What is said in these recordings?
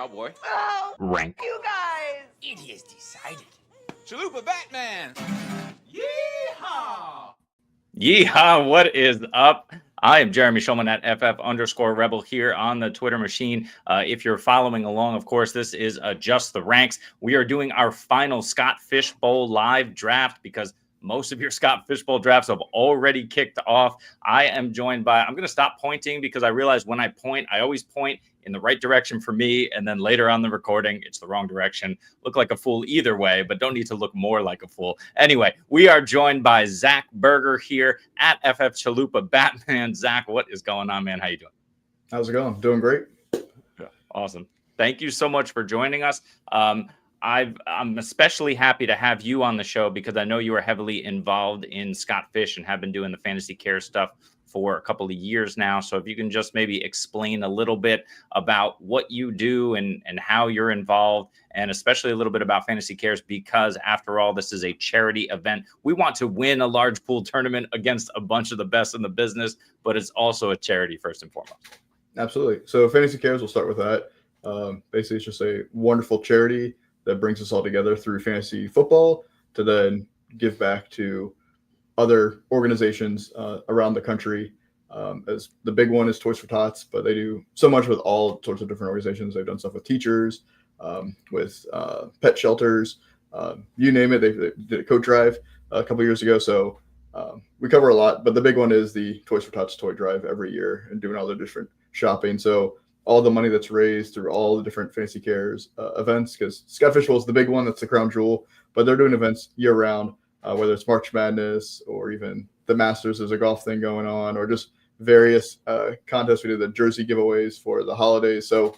cowboy. Oh, Rank. you guys! It is decided. Chalupa Batman. Yeehaw! Yeehaw, what is up? I am Jeremy Schulman at FF_Rebel here on the Twitter machine. If you're following along, of course, this is Adjust the Ranks. We are doing our final Scott Fish Bowl live draft because most of your Scott Fish Bowl drafts have already kicked off. I am joined by, I'm going to stop pointing because I realize when I point, I always point in the right direction for me. And then later on the recording, it's the wrong direction. Look like a fool either way, but don't need to look more like a fool. Anyway, we are joined by Zach Berger here at FF Chalupa Batman. Zach, what is going on, man? How you doing? How's it going? Doing great. Awesome. Thank you so much for joining us. I'm especially happy to have you on the show because I know you are heavily involved in Scott Fish and have been doing the Fantasy Care stuff for a couple of years now. So if you can just maybe explain a little bit about what you do and how you're involved, and especially a little bit about Fantasy Cares, because after all, this is a charity event. We want to win a large pool tournament against a bunch of the best in the business, but it's also a charity first and foremost. Absolutely. So Fantasy Cares, we'll start with that. Basically, it's just a wonderful charity that brings us all together through fantasy football to then give back to other organizations around the country. As the big one is Toys for Tots, but they do so much with all sorts of different organizations. They've done stuff with teachers, with pet shelters, you name it. They did a coat drive a couple years ago. So we cover a lot, but the big one is the Toys for Tots toy drive every year and doing all the different shopping. So all the money that's raised through all the different Fantasy Cares events, because Scott Fish Bowl is the big one, that's the crown jewel, but they're doing events year round, whether it's March Madness or even the Masters, there's a golf thing going on, or just various contests. We did the jersey giveaways for the holidays. So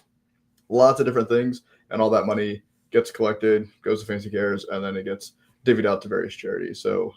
lots of different things, and all that money gets collected, goes to Fantasy Cares, and then it gets divvied out to various charities. So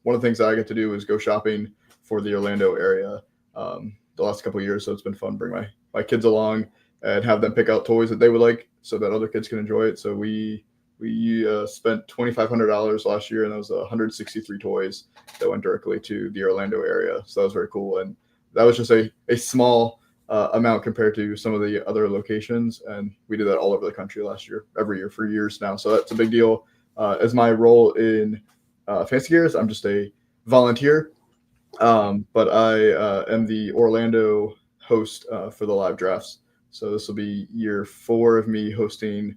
one of the things that I get to do is go shopping for the Orlando area the last couple of years. So it's been fun. Bring my kids along and have them pick out toys that they would like so that other kids can enjoy it. So we spent $2,500 last year, and that was 163 toys that went directly to the Orlando area. So that was very cool. And that was just a small amount compared to some of the other locations. And we did that all over the country last year, every year for years now. So that's a big deal. As my role in Fantasy Gears, I'm just a volunteer. But I am the Orlando host for the live drafts. So this will be year 4 of me hosting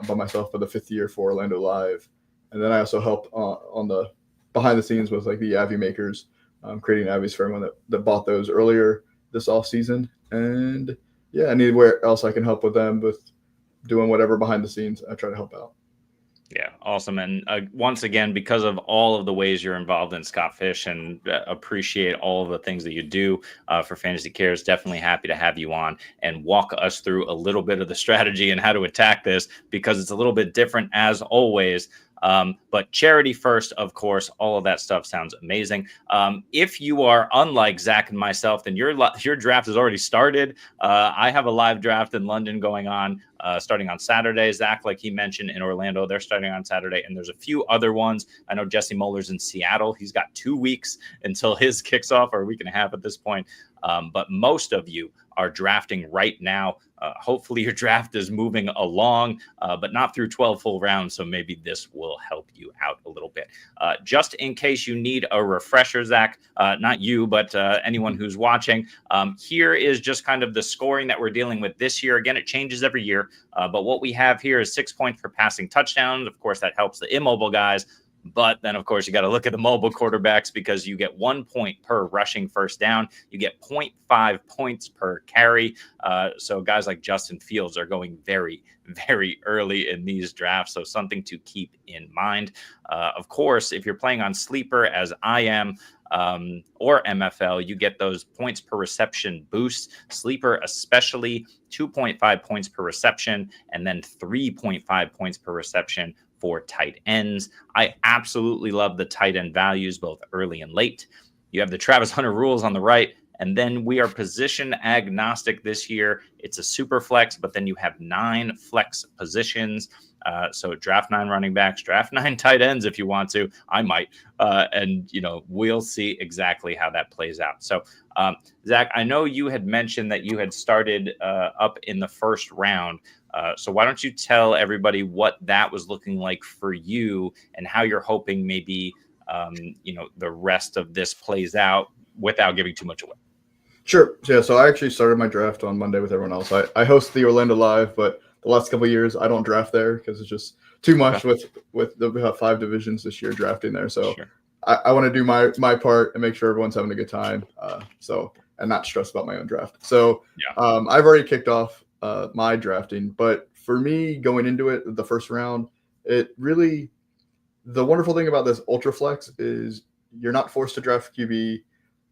by myself for the 5th year for Orlando Live. And then I also help on the behind the scenes with like the Avy makers, creating Avies for everyone that bought those earlier this off season. And yeah, anywhere else I can help with them with doing whatever behind the scenes, I try to help out. Yeah, awesome. And once again, because of all of the ways you're involved in Scott Fish, and appreciate all of the things that you do for Fantasy Cares, definitely happy to have you on and walk us through a little bit of the strategy and how to attack this, because it's a little bit different as always. But charity first, of course, all of that stuff sounds amazing. If you are unlike Zach and myself, then your draft has already started. I have a live draft in London going on, starting on Saturday. Zach, like he mentioned, in Orlando, they're starting on Saturday, and there's a few other ones. I know Jesse Muller's in Seattle. He's got 2 weeks until his kicks off, or a week and a half at this point. But most of you are drafting right now. Hopefully your draft is moving along, but not through 12 full rounds. So maybe this will help you out a little bit. Just in case you need a refresher, Zach, not you, but anyone who's watching, here is just kind of the scoring that we're dealing with this year. Again, it changes every year, but what we have here is 6 points per passing touchdown. Of course, that helps the immobile guys. But then, of course, you got to look at the mobile quarterbacks, because you get 1 point per rushing first down. You get 0.5 points per carry. So guys like Justin Fields are going very, very early in these drafts. So something to keep in mind. Of course, if you're playing on Sleeper, as I am, or MFL, you get those points per reception boosts. Sleeper especially 2.5 points per reception, and then 3.5 points per reception for tight ends. I absolutely love the tight end values, both early and late. You have the Travis Hunter rules on the right, and then we are position agnostic this year. It's a super flex, but then you have 9 flex positions. So draft 9 running backs, draft 9 tight ends if you want to. I might. And, we'll see exactly how that plays out. So, Zach, I know you had mentioned that you had started up in the first round. So why don't you tell everybody what that was looking like for you and how you're hoping maybe, the rest of this plays out without giving too much away. Sure. Yeah. So I actually started my draft on Monday with everyone else. I host the Orlando Live, but the last couple of years I don't draft there because it's just too much with we have 5 divisions this year drafting there. So Sure. I want to do my part and make sure everyone's having a good time. And not stress about my own draft. So I've already kicked off my drafting, but for me going into it, the first round, the wonderful thing about this ultra flex is you're not forced to draft QB,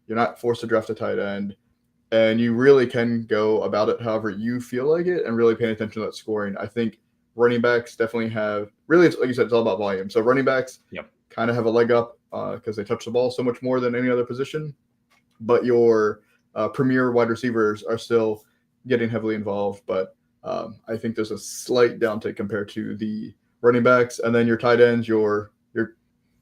you're not forced to draft a tight end, and you really can go about it however you feel like it and really paying attention to that scoring. I think running backs definitely have it's like you said, it's all about volume. So running backs kind of have a leg up because they touch the ball so much more than any other position, but your premier wide receivers are still getting heavily involved. But I think there's a slight downtick compared to the running backs, and then your tight ends, your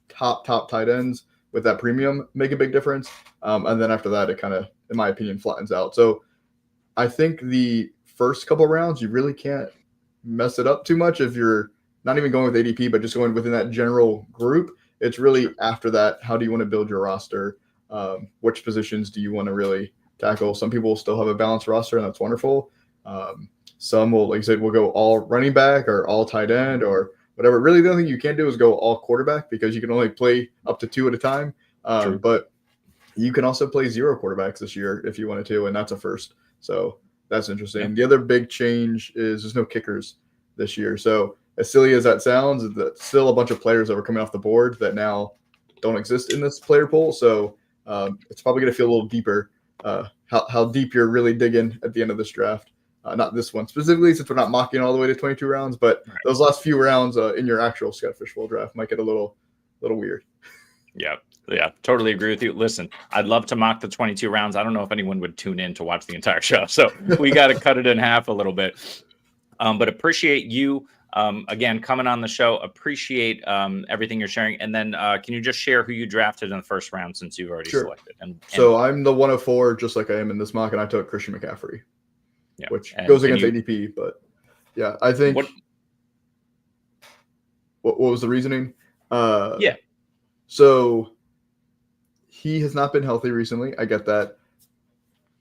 top tight ends with that premium make a big difference. And then after that, it kind of, in my opinion, flattens out. So I think the first couple rounds, you really can't mess it up too much if you're not even going with ADP, but just going within that general group. It's really after that, how do you want to build your roster? Which positions do you want to really tackle? Some people still have a balanced roster, and that's wonderful. Some will, like I said, will go all running back or all tight end or whatever. Really, the only thing you can't do is go all quarterback because you can only play up to 2 at a time. But you can also play 0 quarterbacks this year if you wanted to, and that's a first. So that's interesting. Yeah. The other big change is there's no kickers this year. So as silly as that sounds, that's still a bunch of players that were coming off the board that now don't exist in this player pool. So it's probably going to feel a little deeper, how deep you're really digging at the end of this draft. Not this one specifically, since we're not mocking all the way to 22 rounds, but those last few rounds in your actual Scott Fish Bowl draft might get a little weird. Yeah, totally agree with you. Listen, I'd love to mock the 22 rounds. I don't know if anyone would tune in to watch the entire show, so we got to cut it in half a little bit. But appreciate you again coming on the show. Appreciate everything you're sharing. And then can you just share who you drafted in the first round since you've already selected? So I'm the 104, just like I am in this mock, and I took Christian McCaffrey. Which goes against ADP, but yeah, I think. What was the reasoning? So he has not been healthy recently. I get that.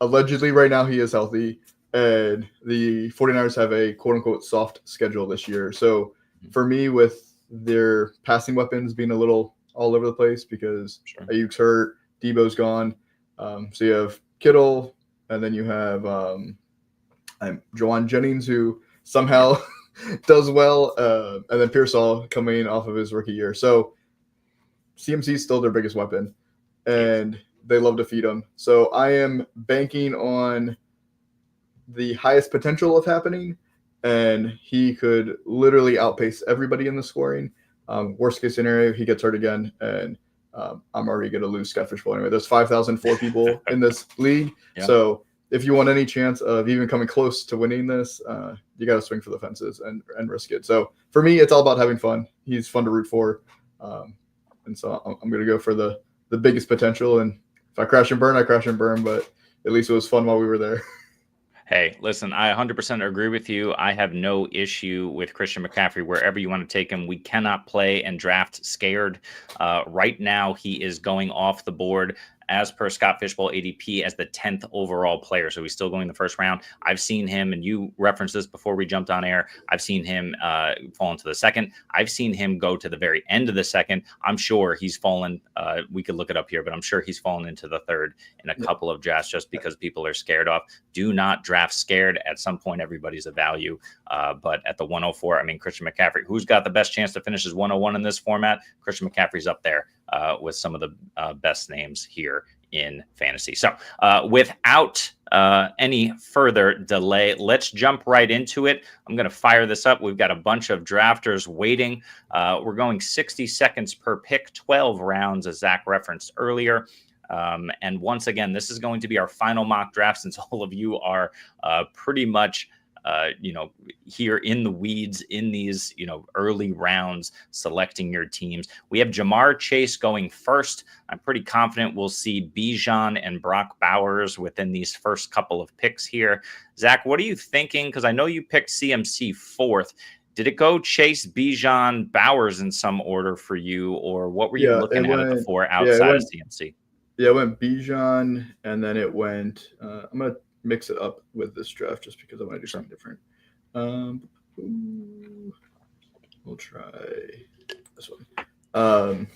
Allegedly, right now he is healthy, and the 49ers have a quote-unquote soft schedule this year. So for me, with their passing weapons being a little all over the place because Ayuk's hurt, Debo's gone. So you have Kittle, and then you have Jawan Jennings, who somehow does well, and then Pearsall coming off of his rookie year. So CMC is still their biggest weapon, and they love to feed him. So I am banking on the highest potential of happening, and he could literally outpace everybody in the scoring. Worst case scenario, he gets hurt again, and I'm already going to lose Scott Fish Bowl anyway. There's 5,004 people in this league, so if you want any chance of even coming close to winning this, you got to swing for the fences and risk it. So for me, it's all about having fun. He's fun to root for. And so I'm going to go for the biggest potential. And if I crash and burn, I crash and burn. But at least it was fun while we were there. Hey, listen, I 100% agree with you. I have no issue with Christian McCaffrey wherever you want to take him. We cannot play and draft scared. Right now, he is going off the board as per Scott Fish Bowl ADP as the 10th overall player. So he's still going the first round. I've seen him, and you referenced this before we jumped on air, I've seen him fall into the second. I've seen him go to the very end of the second. I'm sure he's fallen. We could look it up here, but I'm sure he's fallen into the third in a couple of drafts just because people are scared off. Do not draft scared. At some point, everybody's a value. But at the 104, I mean, Christian McCaffrey, who's got the best chance to finish as 101 in this format? Christian McCaffrey's up there with some of the best names here in fantasy. So without any further delay, let's jump right into it. I'm going to fire this up. We've got a bunch of drafters waiting. We're going 60 seconds per pick, 12 rounds, as Zach referenced earlier. And once again, this is going to be our final mock draft since all of you are pretty much here in the weeds in these, early rounds, selecting your teams. We have Jamar Chase going first. I'm pretty confident we'll see Bijan and Brock Bowers within these first couple of picks here. Zach, what are you thinking? Because I know you picked CMC fourth. Did it go Chase, Bijan, Bowers in some order for you, or what were you looking at the four outside of CMC? Yeah, it went Bijan, and then it went. I'm gonna mix it up with this draft just because I want to do something different. We'll try this one.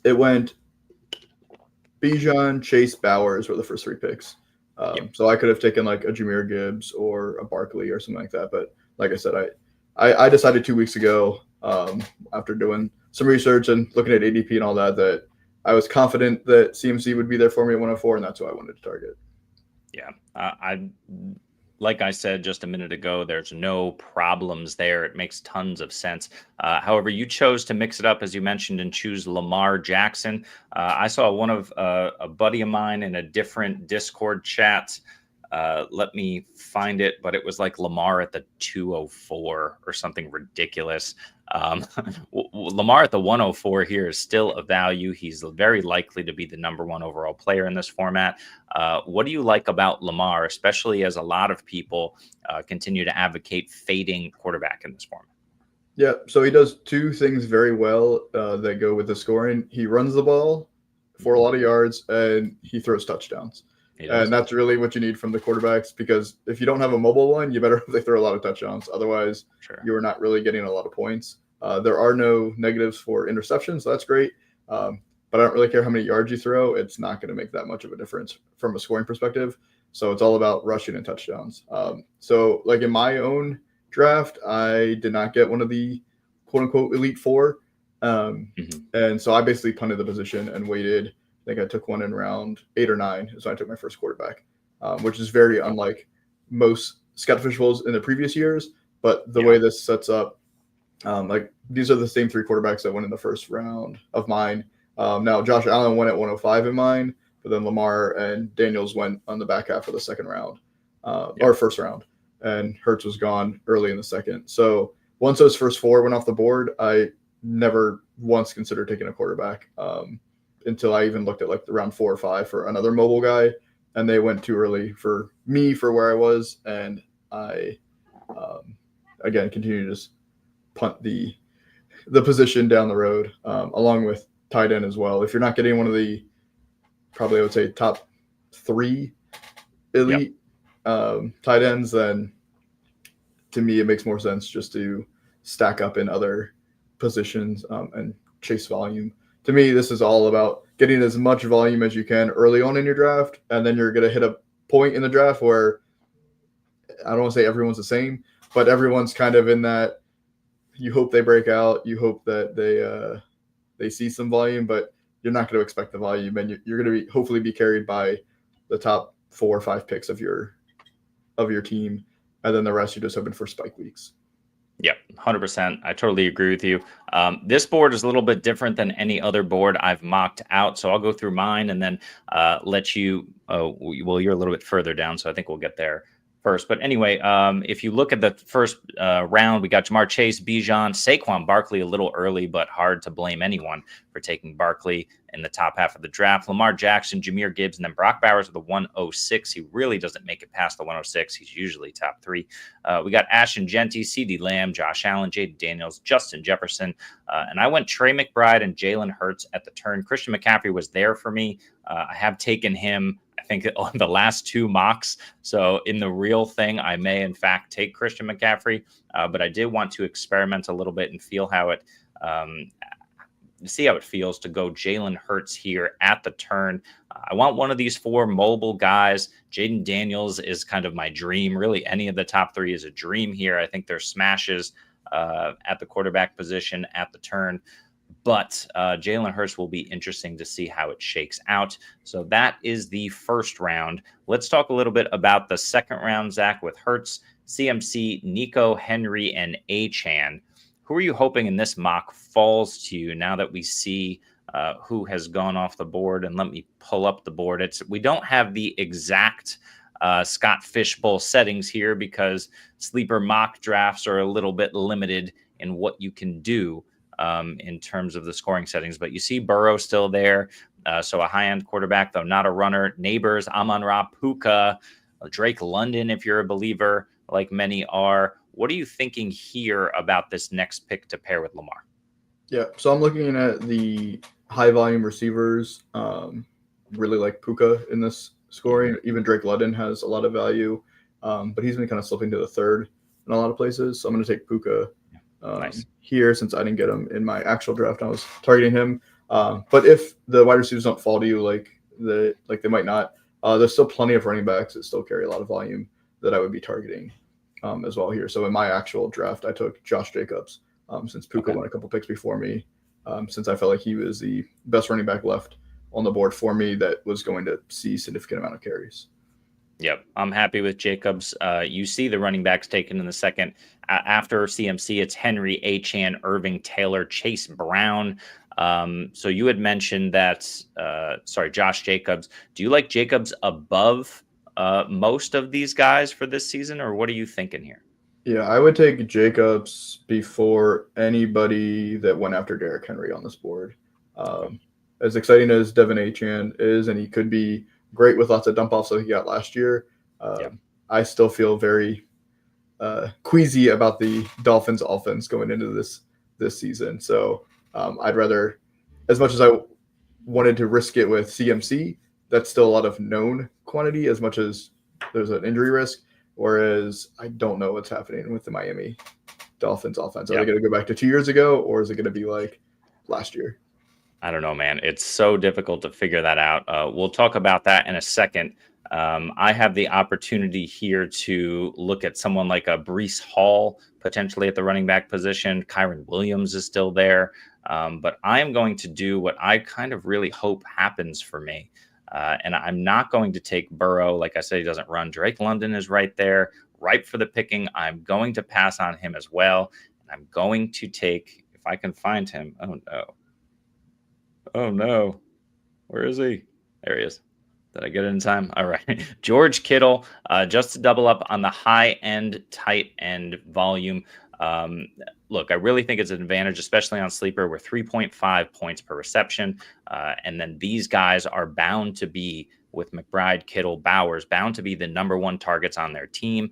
It went Bijan, Chase, Bowers were the first three picks. So I could have taken like a Jahmyr Gibbs or a Barkley or something like that, but like I said, I decided 2 weeks ago, after doing some research and looking at ADP and all that I was confident that CMC would be there for me at 104, and that's who I wanted to target. Yeah, like I said just a minute ago, there's no problems there. It makes tons of sense. However, you chose to mix it up, as you mentioned, and choose Lamar Jackson. I saw one of a buddy of mine in a different Discord chat. Let me find it, but it was like Lamar at the 204 or something ridiculous. Lamar at the 104 here is still a value. He's very likely to be the number one overall player in this format. What do you like about Lamar, especially as a lot of people continue to advocate fading quarterback in this format? Yeah, so he does two things very well that go with the scoring. He runs the ball for a lot of yards, and he throws touchdowns. And that's really what you need from the quarterbacks, because if you don't have a mobile one, you better hope they throw a lot of touchdowns. Otherwise, you are not really getting a lot of points. There are no negatives for interceptions, so that's great. But I don't really care how many yards you throw. It's not going to make that much of a difference from a scoring perspective. So it's all about rushing and touchdowns. So like in my own draft, I did not get one of the quote-unquote Elite Four. And so I basically punted the position and waited. I think I took one in round 8 or 9, so I took my first quarterback, which is very unlike most scout officials in the previous years. But the way this sets up, like these are the same three quarterbacks that went in the first round of mine. Now Josh Allen went at 105 in mine, but then Lamar and Daniels went on the back half of the second round, or first round, and Hurts was gone early in the second. So once those first four went off the board, I never once considered taking a quarterback. Until I even looked at like the round 4 or 5 for another mobile guy, and they went too early for me for where I was. And I, again, continue to just punt the position down the road, along with tight end as well. If you're not getting one of the, probably I would say top 3 elite tight ends, then to me, it makes more sense just to stack up in other positions and chase volume. To me, this is all about getting as much volume as you can early on in your draft, and then you're going to hit a point in the draft where I don't want to say everyone's the same, but everyone's kind of in that. You hope they break out, you hope that they see some volume, but you're not going to expect the volume, and you're going to hopefully be carried by the top 4 or 5 picks of your team, and then the rest you're just hoping for spike weeks. Yep, 100%. I totally agree with you. This board is a little bit different than any other board I've mocked out, so I'll go through mine and then let you. Well, you're a little bit further down, so I think we'll get there first. But anyway, if you look at the first round, we got Jamar Chase, Bijan, Saquon Barkley a little early, but hard to blame anyone for taking Barkley in the top half of the draft. Lamar Jackson, Jahmyr Gibbs, and then Brock Bowers with the 106. He really doesn't make it past the 106. He's usually top 3. We got Ashton Genty, CeeDee Lamb, Josh Allen, Jaden Daniels, Justin Jefferson, and I went Trey McBride and Jalen Hurts at the turn. Christian McCaffrey was there for me. I have taken him, I think, on the last 2 mocks. So in the real thing, I may, in fact, take Christian McCaffrey. But I did want to experiment a little bit and feel how it see how it feels to go Jalen Hurts here at the turn. I want one of these 4 mobile guys. Jaden Daniels is kind of my dream. Really, any of the top 3 is a dream here. I think there's smashes at the quarterback position at the turn. But Jalen Hurts will be interesting to see how it shakes out. So that is the first round. Let's talk a little bit about the second round, Zach, with Hurts, CMC, Nico, Henry, and Achane. Who are you hoping in this mock falls to you now that we see who has gone off the board? And let me pull up the board. We don't have the exact Scott Fishbowl settings here because sleeper mock drafts are a little bit limited in what you can do in terms of the scoring settings. But you see Burrow still there. So a high-end quarterback, though not a runner. Neighbors, Amon-Ra, Puka, Drake London, if you're a believer, like many are. What are you thinking here about this next pick to pair with Lamar? Yeah, so I'm looking at the high-volume receivers. Really like Puka in this scoring. Even Drake London has a lot of value, but he's been kind of slipping to the third in a lot of places. So I'm going to take Puka here since I didn't get him in my actual draft. I was targeting him. But if the wide receivers don't fall to you like they might not, there's still plenty of running backs that still carry a lot of volume that I would be targeting as well here. So in my actual draft, I took Josh Jacobs since Puka won a couple picks before me, since I felt like he was the best running back left on the board for me that was going to see significant amount of carries. Yep, I'm happy with Jacobs. You see the running backs taken in the second. After CMC, it's Henry, Achane, Irving, Taylor, Chase Brown. So you had mentioned that, Josh Jacobs. Do you like Jacobs above most of these guys for this season, or what are you thinking here? Yeah, I would take Jacobs before anybody that went after Derrick Henry on this board. As exciting as Devin Achane is, and he could be great with lots of dump offs like he got last year, I still feel very queasy about the Dolphins offense going into this season. So I'd rather, as much as I wanted to risk it with CMC, that's still a lot of known quantity as much as there's an injury risk. Whereas I don't know what's happening with the Miami Dolphins offense. Are they going to go back to 2 years ago, or is it going to be like last year? I don't know, man. It's so difficult to figure that out. We'll talk about that in a second. I have the opportunity here to look at someone like a Breece Hall, potentially at the running back position. Kyron Williams is still there. But I am going to do what I kind of really hope happens for me. And I'm not going to take Burrow. Like I said, he doesn't run. Drake London is right there, ripe for the picking. I'm going to pass on him as well. And I'm going to take, if I can find him. Oh, no. Oh, no. Where is he? There he is. Did I get it in time? All right. George Kittle, just to double up on the high-end, tight-end volume. Look, I really think it's an advantage, especially on Sleeper. We're 3.5 points per reception. And then these guys are bound to be, with McBride, Kittle, Bowers, bound to be the number one targets on their team.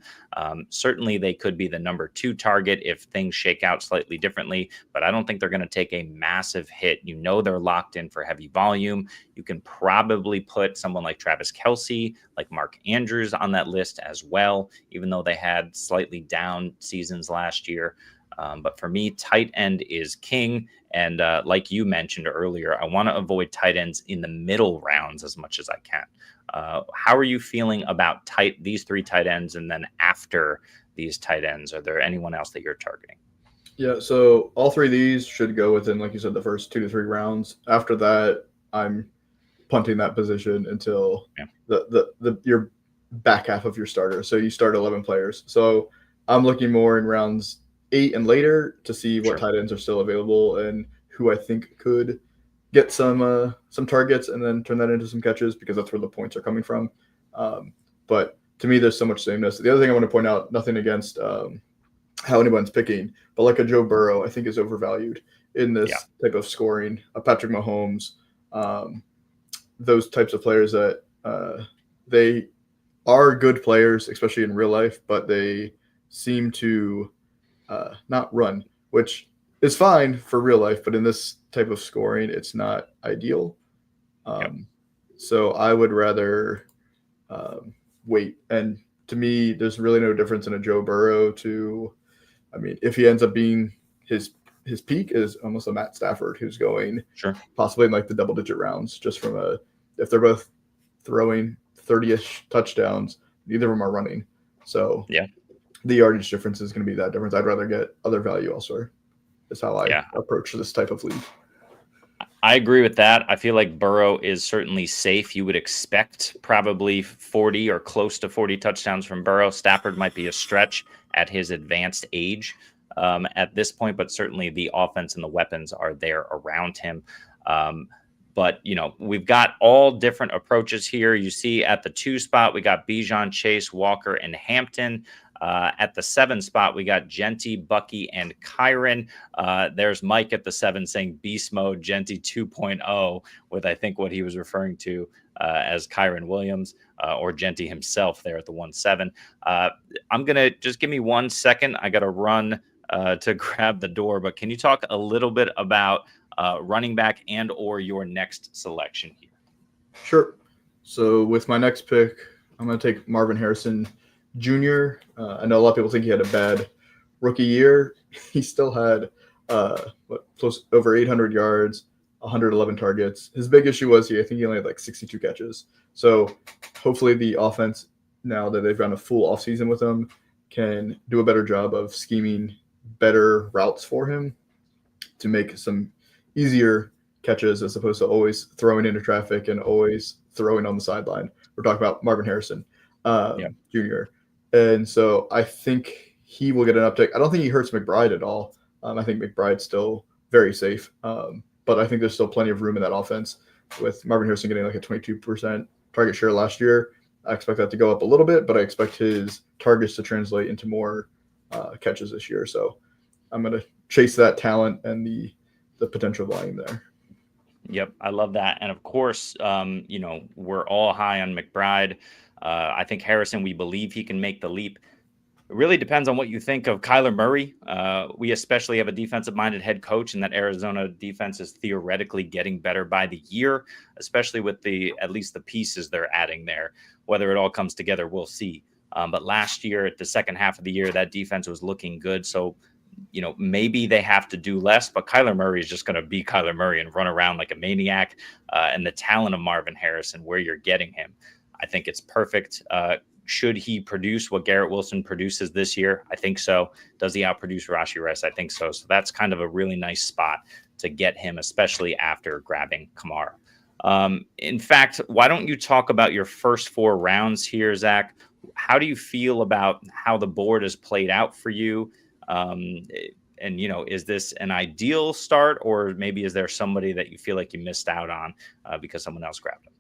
Certainly, they could be the number two target if things shake out slightly differently, but I don't think they're going to take a massive hit. You know they're locked in for heavy volume. You can probably put someone like Travis Kelce, like Mark Andrews on that list as well, even though they had slightly down seasons last year. But for me, tight end is king. And like you mentioned earlier, I want to avoid tight ends in the middle rounds as much as I can. How are you feeling about these three tight ends? And then after these tight ends, are there anyone else that you're targeting? Yeah, so all three of these should go within, like you said, the first 2 to 3 rounds. After that, I'm punting that position until your back half of your starter. So you start 11 players. So I'm looking more in rounds 8 and later to see what tight ends are still available and who I think could get some targets and then turn that into some catches, because that's where the points are coming from. But to me, there's so much sameness. The other thing I want to point out, nothing against how anyone's picking, but like a Joe Burrow, I think is overvalued in this type of scoring. Patrick Mahomes, those types of players that they are good players, especially in real life, but they seem to not run, which is fine for real life, but in this type of scoring, it's not ideal. So I would rather wait. And to me, there's really no difference in a Joe Burrow if he ends up being his peak is almost a Matt Stafford, who's going possibly in like the double-digit rounds, just from if they're both throwing 30-ish touchdowns, neither of them are running. So the yardage difference is going to be that difference. I'd rather get other value elsewhere. Is how I approach this type of league. I agree with that. I feel like Burrow is certainly safe. You would expect probably 40 or close to 40 touchdowns from Burrow. Stafford might be a stretch at his advanced age at this point, but certainly the offense and the weapons are there around him. But, we've got all different approaches here. You see at the 2 spot, we got Bijan, Chase, Walker, and Hampton. At the 7 spot, we got Genty, Bucky, and Kyron. There's Mike at the 7 saying beast mode, Genty 2.0, with I think what he was referring to as Kyron Williams or Genty himself there at the 1-7. I'm going to just give me 1 second. I got to run to grab the door, but can you talk a little bit about running back and or your next selection here? Sure. So with my next pick, I'm going to take Marvin Harrison Jr. I know a lot of people think he had a bad rookie year. He still had close over 800 yards, 111 targets. His big issue was I think he only had like 62 catches. So hopefully the offense, now that they've run a full offseason with him, can do a better job of scheming better routes for him to make some easier catches as opposed to always throwing into traffic and always throwing on the sideline. We're talking about Marvin Harrison Jr. And so I think he will get an uptick. I don't think he hurts McBride at all. I think McBride's still very safe. But I think there's still plenty of room in that offense with Marvin Harrison getting like a 22% target share last year. I expect that to go up a little bit, but I expect his targets to translate into more catches this year. So I'm going to chase that talent and the potential volume there. Yep, I love that. And of course, we're all high on McBride. I think Harrison, we believe he can make the leap. It really depends on what you think of Kyler Murray. We especially have a defensive-minded head coach, and that Arizona defense is theoretically getting better by the year, especially with at least the pieces they're adding there. Whether it all comes together, we'll see. But last year, at the second half of the year, that defense was looking good. So, maybe they have to do less, but Kyler Murray is just going to be Kyler Murray and run around like a maniac. And the talent of Marvin Harrison, where you're getting him, I think it's perfect. Should he produce what Garrett Wilson produces this year? I think so. Does he outproduce Rashee Rice? I think so. So that's kind of a really nice spot to get him, especially after grabbing Kamara. In fact, why don't you talk about your first 4 rounds here, Zach? How do you feel about how the board has played out for you? And, is this an ideal start, or maybe is there somebody that you feel like you missed out on because someone else grabbed him?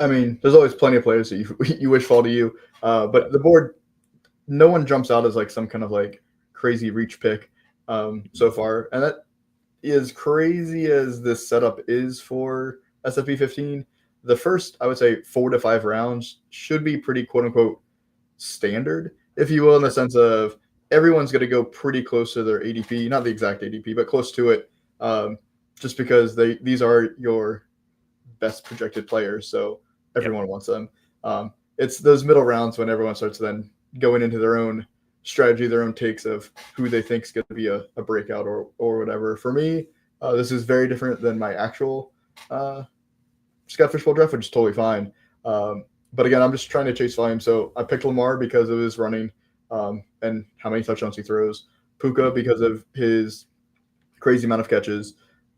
I mean, there's always plenty of players that you wish fall to you. But the board, no one jumps out as like some kind of like crazy reach pick so far. And that is crazy as this setup is for SFP 15. The first, I would say 4 to 5 rounds should be pretty quote unquote standard, if you will, in the sense of everyone's going to go pretty close to their ADP, not the exact ADP, but close to it, just because these are your best projected players. So everyone wants them. It's those middle rounds when everyone starts then going into their own strategy, their own takes of who they think is going to be a breakout or whatever. For me, this is very different than my actual Scott Fishbowl draft, which is totally fine. But again, I'm just trying to chase volume. So I picked Lamar because of his running and how many touchdowns he throws. Puka because of his crazy amount of catches.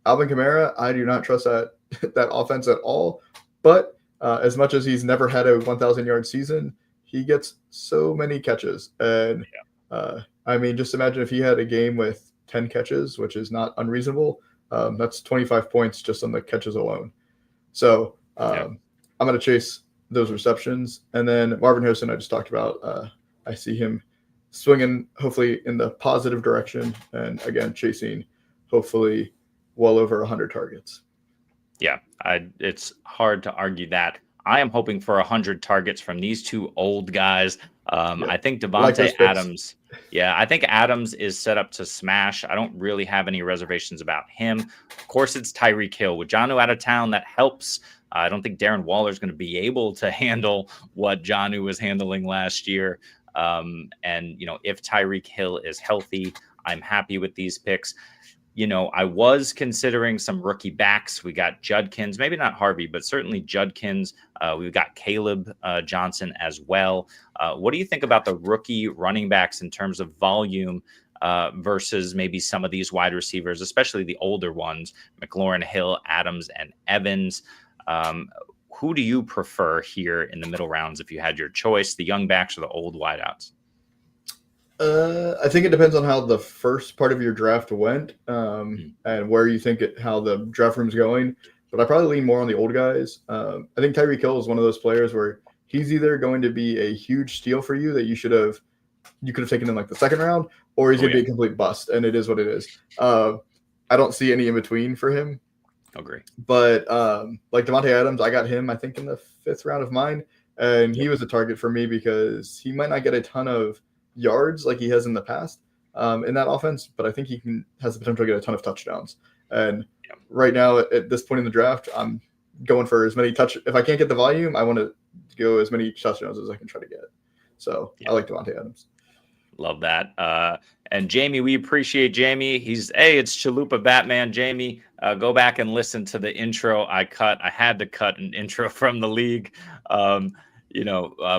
Alvin Kamara, I do not trust that offense at all. But as much as he's never had a 1,000-yard season, he gets so many catches. And I mean, just imagine if he had a game with 10 catches, which is not unreasonable. That's 25 points just on the catches alone. So I'm going to chase those receptions. And then Marvin Harrison, I just talked about. I see him swinging hopefully in the positive direction. And again, chasing hopefully well over 100 targets. Yeah, it's hard to argue that. I am hoping for 100 targets from these 2 old guys. I think Devontae Adams. Yeah, I think Adams is set up to smash. I don't really have any reservations about him. Of course, it's Tyreek Hill. With Jonnu out of town, that helps. I don't think Darren Waller is going to be able to handle what Jonnu was handling last year. And, if Tyreek Hill is healthy, I'm happy with these picks. I was considering some rookie backs. We got Judkins, maybe not Harvey, but certainly Judkins. We've got Caleb Johnson as well. What do you think about the rookie running backs in terms of volume versus maybe some of these wide receivers, especially the older ones, McLaurin, Hill, Adams, and Evans? Who do you prefer here in the middle rounds if you had your choice, the young backs or the old wideouts? I think it depends on how the first part of your draft went and where you think how the draft room's going. but I probably lean more on the old guys. I think Tyreek Hill is one of those players where he's either going to be a huge steal for you that you could have taken in like the second round, or he's going to be a complete bust, and it is what it is. I don't see any in between for him. Agree. But like Devontae Adams, I got him, I think, in the 5th round of mine, and he was a target for me because he might not get a ton of yards like he has in the past in that offense, but I think he has the potential to get a ton of touchdowns. And right now, at this point in the draft, I'm going for as many if I can't get the volume, I want to go as many touchdowns as I can try to get. So I like Devontae Adams. Love that. And Jamie, we appreciate Jamie. It's Chalupa Batman. Jamie, go back and listen to the intro I cut. I had to cut an intro from the league,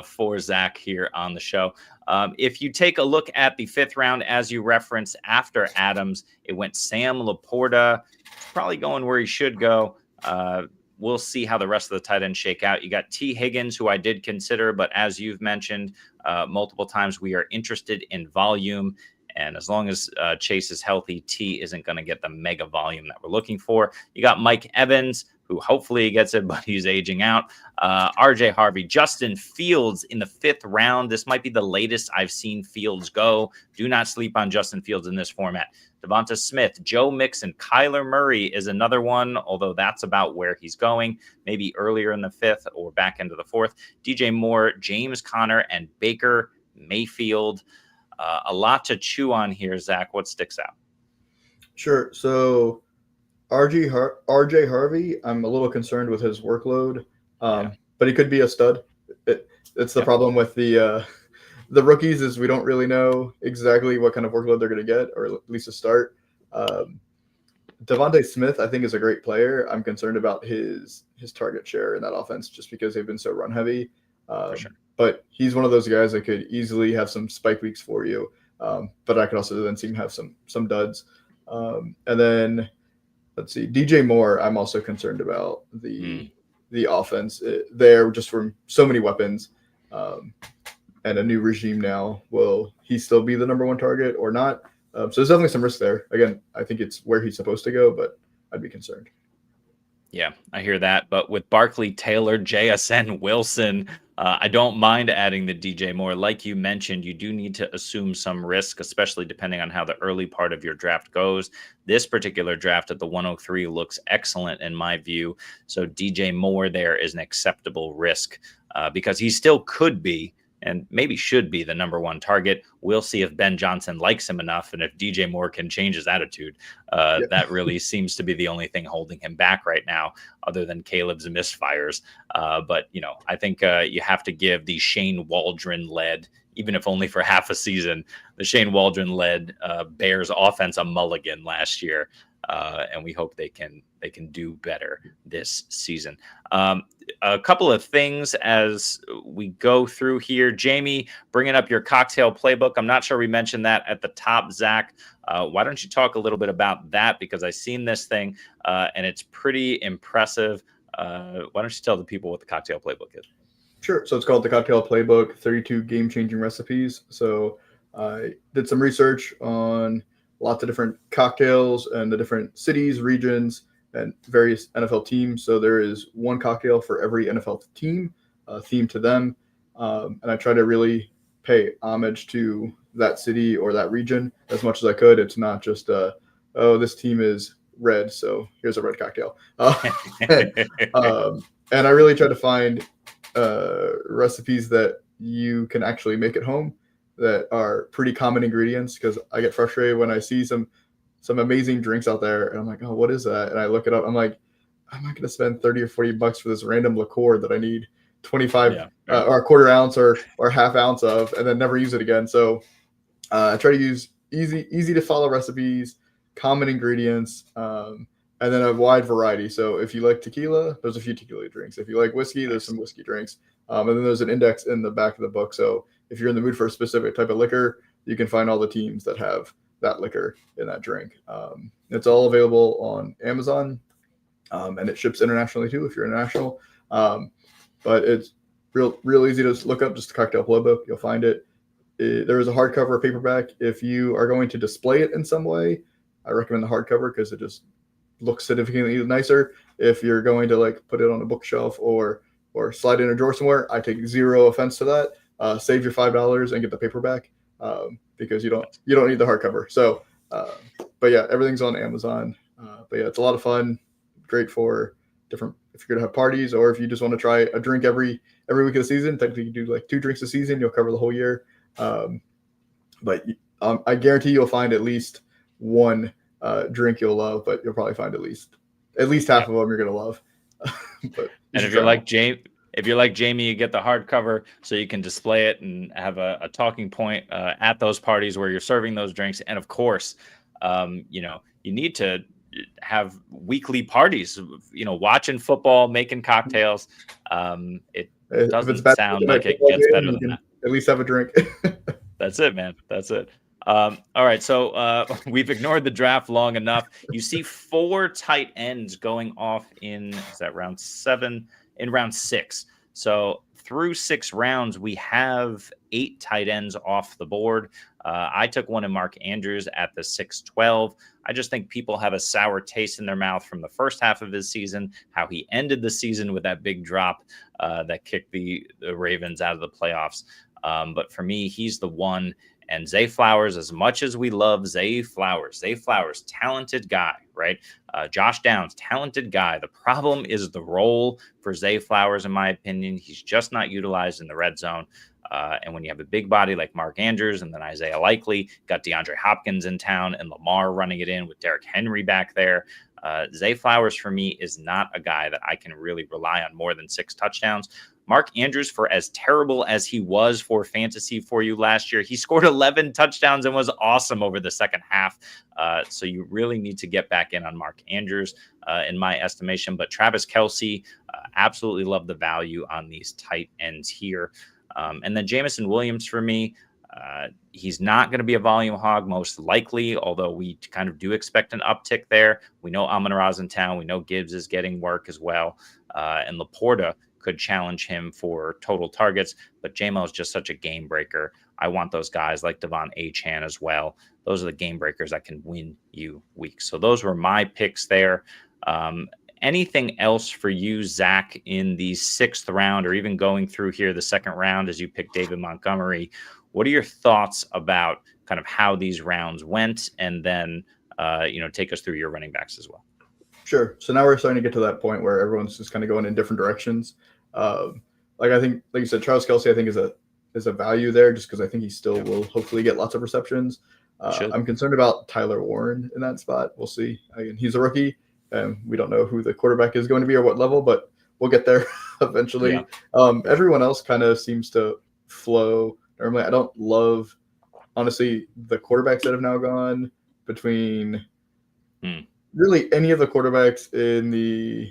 for Zach here on the show. If you take a look at the 5th round, as you referenced, after Adams, it went Sam Laporta, probably going where he should go. We'll see how the rest of the tight ends shake out. You got T. Higgins, who I did consider, but as you've mentioned multiple times, we are interested in volume. And as long as Chase is healthy, T isn't going to get the mega volume that we're looking for. You got Mike Evans, who hopefully gets it, but he's aging out. RJ Harvey, Justin Fields in the 5th round. This might be the latest I've seen Fields go. Do not sleep on Justin Fields in this format. Devonta Smith, Joe Mixon, Kyler Murray is another one, although that's about where he's going, maybe earlier in the 5th or back into the 4th. DJ Moore, James Conner, and Baker Mayfield. A lot to chew on here, Zach. What sticks out? Sure. So RJ Harvey, I'm a little concerned with his workload, but he could be a stud. It's the problem with the rookies is we don't really know exactly what kind of workload they're going to get, or at least a start. Devonta Smith, I think, is a great player. I'm concerned about his target share in that offense just because they've been so run heavy. For sure. But he's one of those guys that could easily have some spike weeks for you. But I could also then see him have some duds. And then let's see, DJ Moore, I'm also concerned about the offense there just from so many weapons. And a new regime now. Will he still be the number 1 target or not? So there's definitely some risk there. Again, I think it's where he's supposed to go, but I'd be concerned. Yeah, I hear that. But with Barkley, Taylor, JSN, Wilson, I don't mind adding the DJ Moore. Like you mentioned, you do need to assume some risk, especially depending on how the early part of your draft goes. This particular draft at the 103 looks excellent in my view. So DJ Moore there is an acceptable risk because he still could be and maybe should be the number 1 target. We'll see if Ben Johnson likes him enough and if DJ Moore can change his attitude. That really seems to be the only thing holding him back right now, other than Caleb's misfires. But, I think you have to give the Shane Waldron-led, even if only for half a season, the Shane Waldron-led Bears offense a mulligan last year. And we hope they can do better this season. A couple of things as we go through here. Jamie, bringing up your cocktail playbook. I'm not sure we mentioned that at the top, Zach. Why don't you talk a little bit about that? Because I've seen this thing and it's pretty impressive. Why don't you tell the people what the cocktail playbook is? Sure. So it's called the Cocktail Playbook, 32 game-changing recipes. So I did some research on lots of different cocktails and the different cities, regions, and various NFL teams. So there is one cocktail for every NFL team, themed to them. And I try to really pay homage to that city or that region as much as I could. It's not just, this team is red, so here's a red cocktail. And I really try to find recipes that you can actually make at home that are pretty common ingredients, because I get frustrated when I see some amazing drinks out there and I'm like, oh, what is that? And I look it up. I'm like, I'm not going to spend 30 or 40 bucks for this random liqueur that I need 25 or a quarter ounce or half ounce of, and then never use it again. So I try to use easy to follow recipes, common ingredients, and then a wide variety. So if you like tequila, there's a few tequila drinks. If you like whiskey, there's some whiskey drinks. And then there's an index in the back of the book. So if you're in the mood for a specific type of liquor, you can find all the teams that have that liquor in that drink. It's all available on Amazon, and it ships internationally too if you're international. But it's real easy to look up, just the Cocktail Playbook. You'll find it. There is a hardcover, paperback. If you are going to display it in some way, I recommend the hardcover because it just look significantly nicer. If you're going to like put it on a bookshelf or slide in a drawer somewhere, I take zero offense to that. Save your $5 and get the paperback because you don't need the hardcover. So, but yeah, everything's on Amazon. But yeah, it's a lot of fun. Great for different if you're gonna have parties or if you just want to try a drink every week of the season. Technically, you do like 2 drinks a season, you'll cover the whole year. But I guarantee you'll find at least one drink you'll love, but you'll probably find at least half of them you're gonna love. But and if you're like Jamie, you get the hardcover so you can display it and have a talking point at those parties where you're serving those drinks. And of course, you need to have weekly parties, watching football, making cocktails. It doesn't sound like it gets better than that. At least have a drink. That's it, man. That's it. All right. So we've ignored the draft long enough. You see 4 tight ends going off in round 7? In round 6. So through 6 rounds, we have 8 tight ends off the board. I took one in Mark Andrews at the 6-12. I just think people have a sour taste in their mouth from the first half of his season, how he ended the season with that big drop that kicked the Ravens out of the playoffs. But for me, he's the one. And Zay Flowers, as much as we love Zay Flowers, talented guy, right? Josh Downs, talented guy. The problem is the role for Zay Flowers, in my opinion. He's just not utilized in the red zone. And when you have a big body like Mark Andrews and then Isaiah Likely, got DeAndre Hopkins in town and Lamar running it in with Derrick Henry back there, Zay Flowers for me is not a guy that I can really rely on more than 6 touchdowns. Mark Andrews, for as terrible as he was for fantasy for you last year, he scored 11 touchdowns and was awesome over the second half. So you really need to get back in on Mark Andrews, in my estimation. But Travis Kelce, absolutely love the value on these tight ends here. And then Jameson Williams for me, he's not going to be a volume hog most likely, although we kind of do expect an uptick there. We know Amon-Ra's in town. We know Gibbs is getting work as well. And Laporta could challenge him for total targets, but J-Mo is just such a game breaker. I want those guys like Devon Achane as well. Those are the game breakers that can win you weeks. So those were my picks there. Anything else for you, Zach, in the 6th round or even going through here the 2nd round as you pick David Montgomery? What are your thoughts about kind of how these rounds went? And then, take us through your running backs as well. Sure. So now we're starting to get to that point where everyone's just kind of going in different directions. I think, like you said, Travis Kelce, I think is a value there just because I think he still will hopefully get lots of receptions. I'm concerned about Tyler Warren in that spot. We'll see. Again, he's a rookie, and we don't know who the quarterback is going to be or what level, but we'll get there eventually. Yeah. Everyone else kind of seems to flow normally. I don't love, honestly, the quarterbacks that have now gone between really any of the quarterbacks in the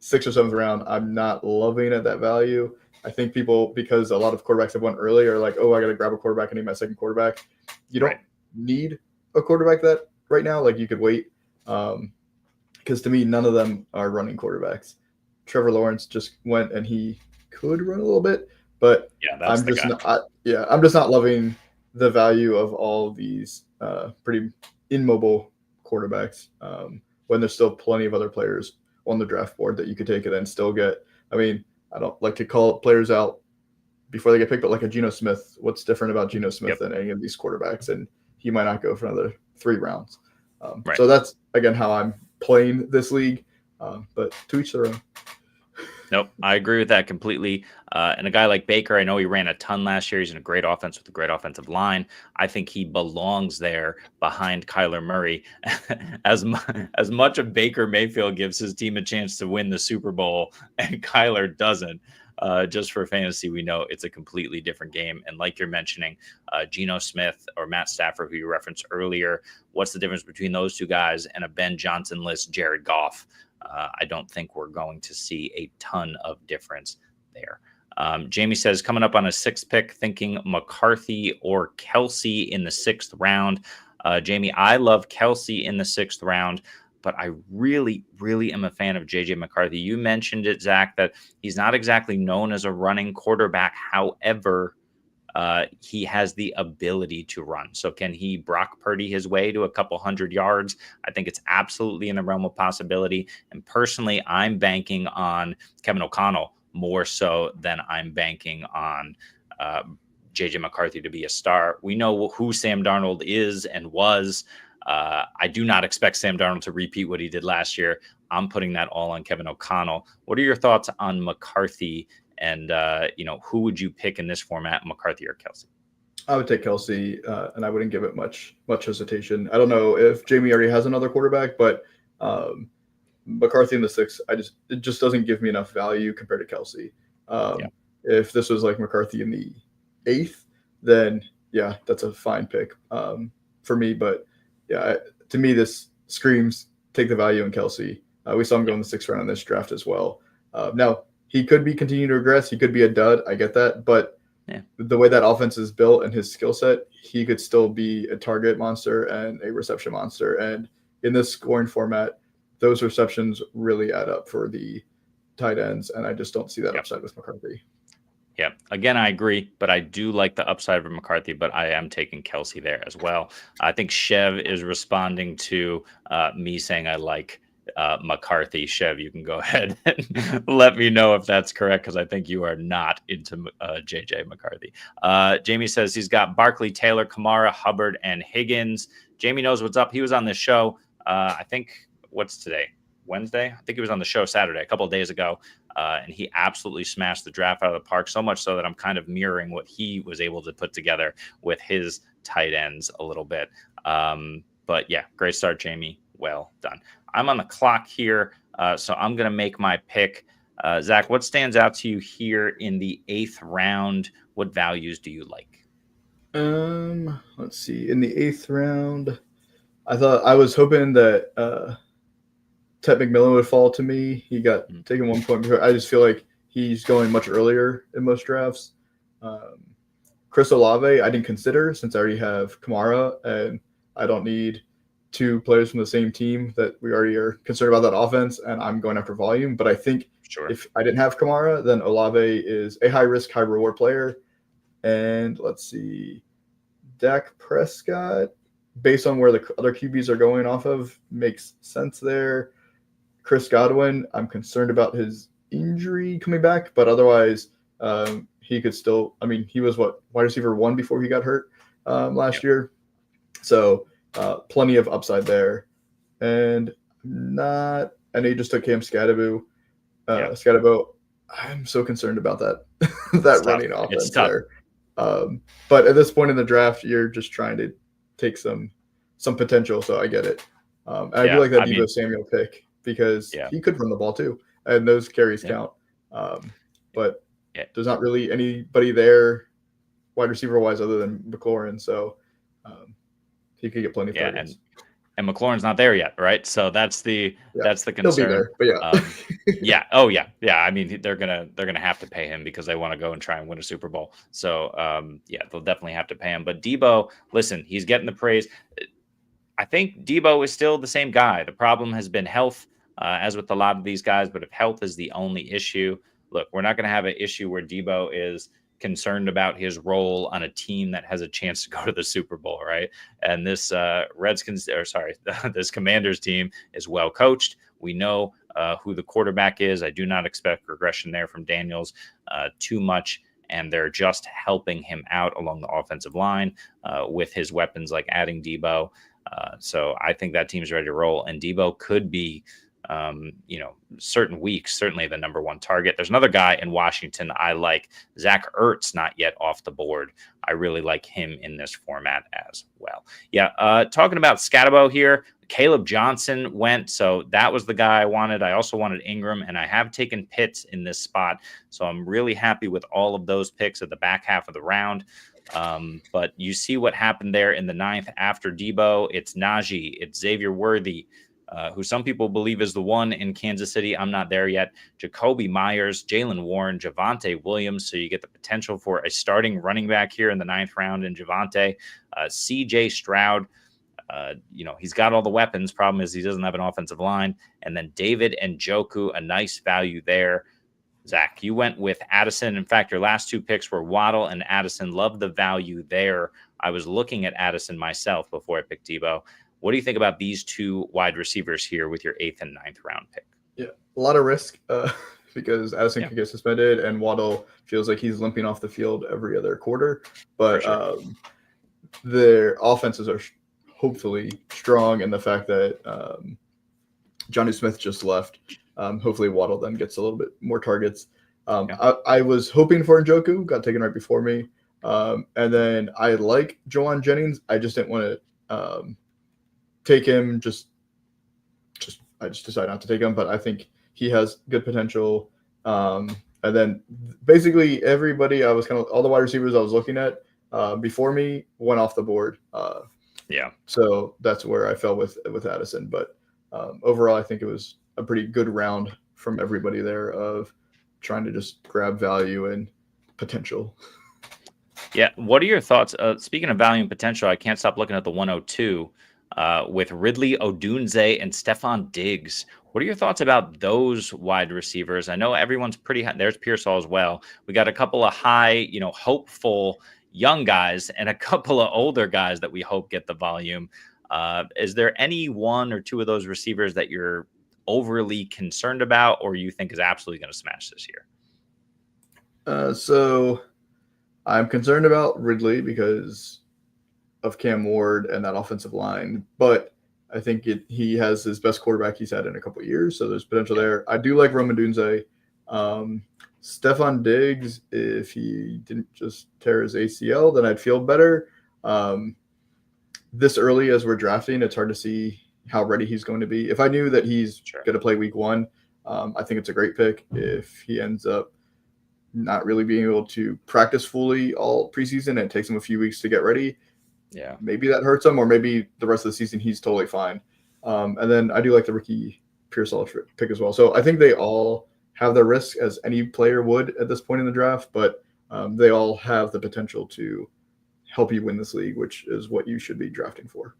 6th or 7th round. I'm not loving at that value. I think people, because a lot of quarterbacks have went early, are like, oh, I got to grab a quarterback. I need my second quarterback. You don't need a quarterback that right now. Like you could wait. Because to me, none of them are running quarterbacks. Trevor Lawrence just went and he could run a little bit, but I'm just not loving the value of all these pretty immobile quarterbacks when there's still plenty of other players on the draft board that you could take and then still get. I mean, I don't like to call players out before they get picked, but like a Geno Smith, what's different about Geno Smith than any of these quarterbacks? And he might not go for another 3 rounds. So that's, again, how I'm playing this league, but to each their own. Nope, I agree with that completely. And a guy like Baker, I know he ran a ton last year. He's in a great offense with a great offensive line. I think he belongs there behind Kyler Murray. As much of Baker Mayfield gives his team a chance to win the Super Bowl and Kyler doesn't, just for fantasy, we know it's a completely different game. And like you're mentioning, Geno Smith or Matt Stafford, who you referenced earlier, what's the difference between those 2 guys and a Ben Johnson-less Jared Goff? I don't think we're going to see a ton of difference there. Jamie says, coming up on a 6th pick, thinking McCarthy or Kelce in the 6th round. Jamie, I love Kelce in the 6th round, but I really, really am a fan of J.J. McCarthy. You mentioned it, Zach, that he's not exactly known as a running quarterback. However, he has the ability to run. So can he Brock Purdy his way to a couple 100 yards? I think it's absolutely in the realm of possibility. And personally, I'm banking on Kevin O'Connell more so than I'm banking on JJ McCarthy to be a star. We know who Sam Darnold is and was. I do not expect Sam Darnold to repeat what he did last year. I'm putting that all on Kevin O'Connell. What are your thoughts on McCarthy? And, who would you pick in this format, McCarthy or Kelsey? I would take Kelsey, and I wouldn't give it much hesitation. I don't know if Jamie already has another quarterback, but McCarthy in the 6th, it just doesn't give me enough value compared to Kelsey. If this was like McCarthy in the 8th, then yeah, that's a fine pick for me. But yeah, to me, this screams take the value in Kelsey. We saw him go in the 6th round in this draft as well. Now, he could be continuing to regress. He could be a dud. I get that. But the way that offense is built and his skill set, he could still be a target monster and a reception monster. And in this scoring format, those receptions really add up for the tight ends. And I just don't see that upside with McCarthy. Yeah. Again, I agree, but I do like the upside of McCarthy, but I am taking Kelsey there as well. I think Chev is responding to me saying I like McCarthy. Chev, you can go ahead and let me know if that's correct, because I think you are not into JJ McCarthy. Jamie says he's got Barkley, Taylor, Kamara, Hubbard, and Higgins. Jamie knows what's up. He was on this show. I think what's today? Wednesday? I think he was on the show Saturday, a couple of days ago. And he absolutely smashed the draft out of the park, so much so that I'm kind of mirroring what he was able to put together with his tight ends a little bit. But yeah, great start, Jamie. Well done. I'm on the clock here, so I'm going to make my pick. Zach, what stands out to you here in the 8th round? What values do you like? Let's see. In the 8th round, I was hoping that Ted McMillan would fall to me. He got taken 1 point before. I just feel like he's going much earlier in most drafts. Chris Olave, I didn't consider since I already have Kamara, and I don't need 2 players from the same team that we already are concerned about that offense, and I'm going after volume. But I think if I didn't have Kamara, then Olave is a high-risk, high-reward player. And let's see, Dak Prescott, based on where the other QBs are going off of, makes sense there. Chris Godwin, I'm concerned about his injury coming back, but otherwise he could still – I mean, he was, wide receiver 1 before he got hurt last year. So plenty of upside there. And I know you just took Cam Scadaboo. Scadaboo, I'm so concerned about that running offense there. But at this point in the draft, you're just trying to take some potential, so I get it. And I do like that Deebo Samuel pick, because he could run the ball too, and those carries count. But there's not really anybody there wide receiver wise other than McLaurin, so he could get plenty of targets. And McLaurin's not there yet, right? So that's the concern. He'll be there, but I mean, they're gonna have to pay him because they want to go and try and win a Super Bowl. So they'll definitely have to pay him. But Deebo, listen, he's getting the praise. I think Deebo is still the same guy. The problem has been health, as with a lot of these guys. But if health is the only issue, look, we're not going to have an issue where Deebo is concerned about his role on a team that has a chance to go to the Super Bowl, right? And this this Commanders team is well coached. We know who the quarterback is. I do not expect regression there from Daniels too much. And they're just helping him out along the offensive line with his weapons, like adding Deebo. So I think that team's ready to roll, and Deebo could be, certain weeks, certainly the number 1 target. There's another guy in Washington I like, Zach Ertz, not yet off the board. I really like him in this format as well. Talking about Scadabo here, Caleb Johnson went, so that was the guy I wanted. I also wanted Ingram, and I have taken Pitts in this spot, so I'm really happy with all of those picks at the back half of the round. But you see what happened there in the 9th after Deebo. It's Najee, it's Xavier Worthy, who some people believe is the one in Kansas City. I'm not there yet. Jacoby Myers, Jalen Warren, Javonte Williams. So you get the potential for a starting running back here in the 9th round in Javonte. CJ Stroud, he's got all the weapons. Problem is he doesn't have an offensive line. And then David Njoku, a nice value there. Zach, you went with Addison. In fact, your last 2 picks were Waddle and Addison. Love the value there. I was looking at Addison myself before I picked Debo. What do you think about these 2 wide receivers here with your 8th and 9th round pick? Yeah, a lot of risk because Addison could get suspended, and Waddle feels like he's limping off the field every other quarter. But their offenses are hopefully strong, and the fact that Jonnu Smith just left, hopefully Waddle then gets a little bit more targets. I was hoping for Njoku, got taken right before me. And then I like Jawan Jennings. I just didn't want to take him. I just decided not to take him, but I think he has good potential. And then basically everybody all the wide receivers I was looking at before me went off the board. So that's where I fell with Addison. But overall, I think it was a pretty good round from everybody there of trying to just grab value and potential. Yeah. What are your thoughts? Speaking of value and potential, I can't stop looking at the 102 with Ridley Odunze and Stephon Diggs. What are your thoughts about those wide receivers? I know everyone's pretty high. There's Pearsall as well. We got a couple of high, hopeful young guys and a couple of older guys that we hope get the volume. Is there any 1 or 2 of those receivers that you're overly concerned about or you think is absolutely going to smash this year? So I'm concerned about Ridley because of Cam Ward and that offensive line, but I think he has his best quarterback he's had in a couple of years, so there's potential there. I do like Rome Odunze. Stephon Diggs, if he didn't just tear his ACL, then I'd feel better. This early as we're drafting, it's hard to see how ready he's going to be. If I knew that he's going to play week 1, I think it's a great pick. If he ends up not really being able to practice fully all preseason and it takes him a few weeks to get ready, maybe that hurts him, or maybe the rest of the season he's totally fine. And then I do like the Ricky Pearsall pick as well. So I think they all have their risk as any player would at this point in the draft, but they all have the potential to help you win this league, which is what you should be drafting for.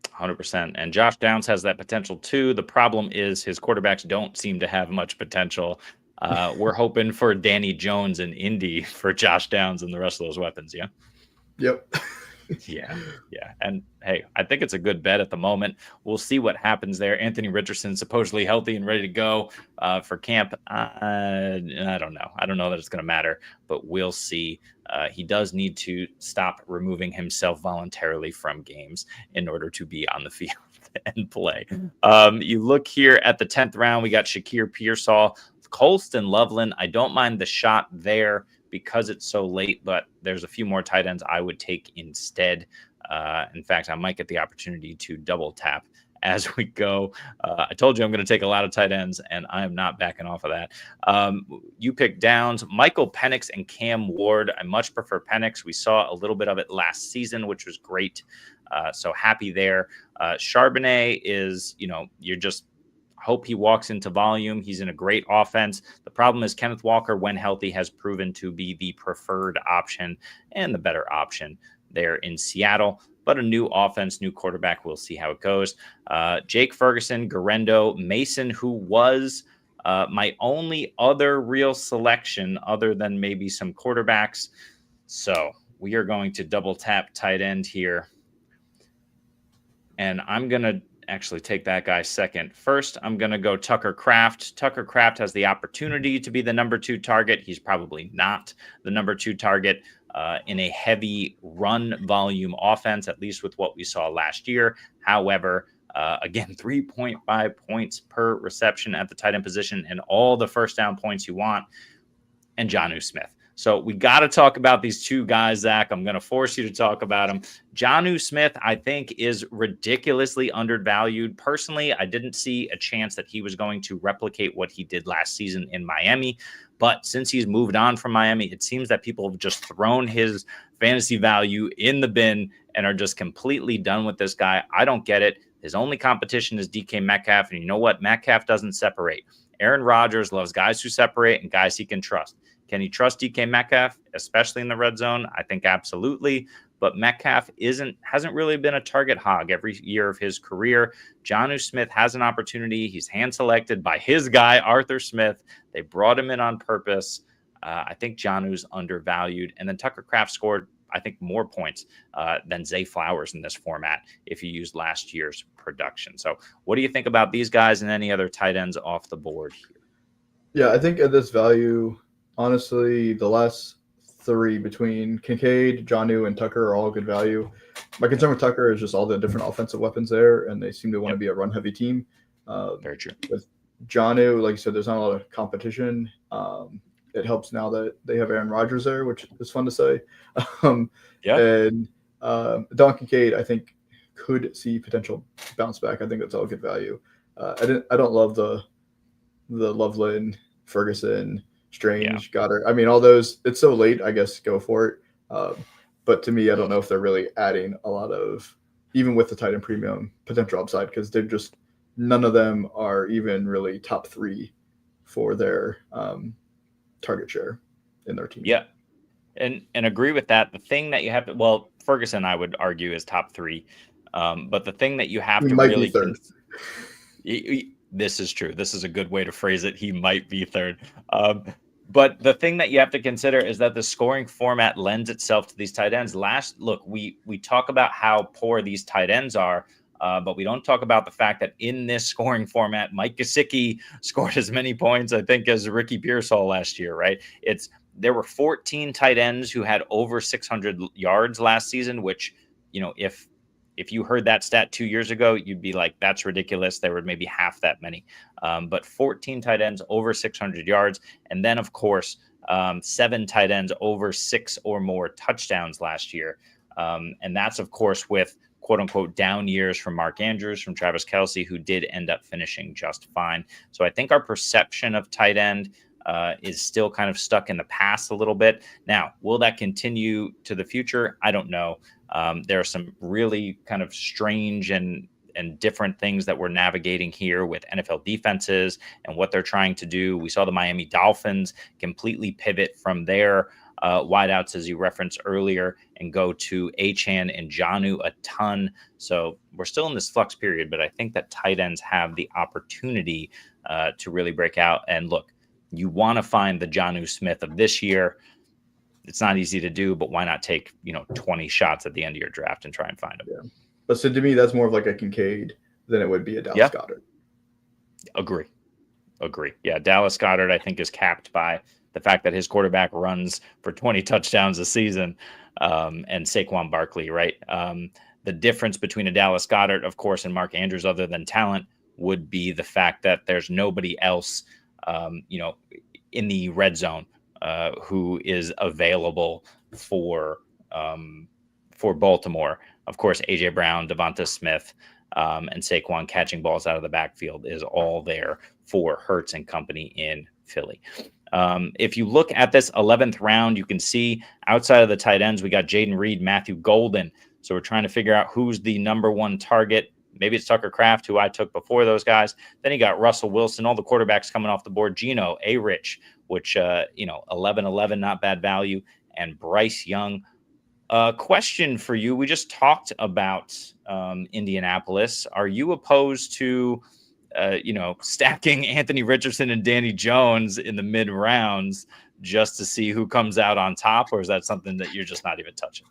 100%. And Josh Downs has that potential too. The problem is his quarterbacks don't seem to have much potential. We're hoping for Danny Jones and Indy for Josh Downs and the rest of those weapons. Yeah. Yep. Yeah. And hey, I think it's a good bet at the moment. We'll see what happens there. Anthony Richardson supposedly healthy and ready to go for camp. I don't know. I don't know that it's going to matter, but we'll see. He does need to stop removing himself voluntarily from games in order to be on the field and play. You look here at the 10th round, we got Shakir Pearsall, Colston Loveland. I don't mind the shot there because it's so late, but there's a few more tight ends I would take instead. In fact, I might get the opportunity to double tap as we go. I told you I'm going to take a lot of tight ends, and I am not backing off of that. You picked Downs, Michael Penix, and Cam Ward. I much prefer Penix. We saw a little bit of it last season, which was great. So happy there. Charbonnet is, you're just hope he walks into volume. He's in a great offense. The problem is Kenneth Walker, when healthy, has proven to be the preferred option and the better option there in Seattle. But a new offense, new quarterback. We'll see how it goes. Jake Ferguson, Garendo, Mason, who was my only other real selection other than maybe some quarterbacks. So we are going to double tap tight end here. And I'm going to actually take that guy second. First, I'm going to go Tucker Kraft. Tucker Kraft has the opportunity to be the number 2 target. He's probably not the number 2 target in a heavy run volume offense, at least with what we saw last year. However, again, 3.5 points per reception at the tight end position and all the first down points you want. And Jonnu Smith. So we got to talk about these 2 guys, Zach. I'm going to force you to talk about them. Jonnu Smith, I think, is ridiculously undervalued. Personally, I didn't see a chance that he was going to replicate what he did last season in Miami. But since he's moved on from Miami, it seems that people have just thrown his fantasy value in the bin and are just completely done with this guy. I don't get it. His only competition is DK Metcalf. And you know what? Metcalf doesn't separate. Aaron Rodgers loves guys who separate and guys he can trust. Can he trust DK Metcalf, especially in the red zone? I think absolutely. but Metcalf hasn't really been a target hog every year of his career. Jonnu Smith has an opportunity. He's hand-selected by his guy, Arthur Smith. They brought him in on purpose. I think Jonnu's undervalued. And then Tucker Kraft scored, I think, more points than Zay Flowers in this format if you use last year's production. So what do you think about these guys and any other tight ends off the board here? Yeah, I think at this value, honestly, the last three between Kincaid, Jonnu, and Tucker are all good value. My concern with Tucker is just all the different offensive weapons there, and they seem to want to be a run-heavy team. Very true. With Jonnu, like you said, there's not a lot of competition. It helps now that they have Aaron Rodgers there, which is fun to say. And Don Kincaid, I think, could see potential bounce back. I think that's all good value. I don't love the Loveland, Ferguson, Strange, Goddard. I mean, all those, it's so late, I guess, go for it. But to me, I don't know if they're really adding a lot of, even with the tight end premium, potential upside, because they're just, none of them are even really top three for their target share in their team. Yeah. And agree with that. The thing that you have to, well, Ferguson, I would argue, is top three. But the thing that you have to really, this is true. This is a good way to phrase it. He might be third. But the thing that you have to consider is that the scoring format lends itself to these tight ends. We talk about how poor these tight ends are, but we don't talk about the fact that in this scoring format, Mike Gesicki scored as many points, I think, as Ricky Pearsall last year, right? There were 14 tight ends who had over 600 yards last season, which, if you heard that stat 2 years ago, you'd be like, that's ridiculous. There were maybe half that many. But 14 tight ends over 600 yards. And then, of course, 7 tight ends over 6 or more touchdowns last year. And that's, of course, with quote unquote down years from Mark Andrews, from Travis Kelce, who did end up finishing just fine. So I think our perception of tight end is still kind of stuck in the past a little bit. Now, will that continue to the future? I don't know. There are some really kind of strange and different things that we're navigating here with NFL defenses and what they're trying to do. We saw the Miami Dolphins completely pivot from their wideouts, as you referenced earlier, and go to Achane and Jonnu a ton. So we're still in this flux period, but I think that tight ends have the opportunity to really break out. And look, you want to find the Jonnu Smith of this year. It's not easy to do, but why not take 20 shots at the end of your draft and try and find them? Yeah. But so to me, that's more of like a Kincaid than it would be a Dallas Goedert. Agree. Yeah, Dallas Goedert, I think, is capped by the fact that his quarterback runs for 20 touchdowns a season, and Saquon Barkley, right? The difference between a Dallas Goedert, of course, and Mark Andrews, other than talent, would be the fact that there's nobody else, in the red zone who is available for Baltimore. Of course, A.J. Brown, Devonta Smith, and Saquon catching balls out of the backfield is all there for Hurts and company in Philly. If you look at this 11th round, you can see outside of the tight ends, we got Jaden Reed, Matthew Golden. So we're trying to figure out who's the number one target. Maybe it's Tucker Kraft, who I took before those guys. Then you got Russell Wilson, all the quarterbacks coming off the board. Geno, A-Rich, which, 11-11, not bad value. And Bryce Young. Question for you. We just talked about Indianapolis. Are you opposed to, stacking Anthony Richardson and Danny Jones in the mid rounds just to see who comes out on top? Or is that something that you're just not even touching?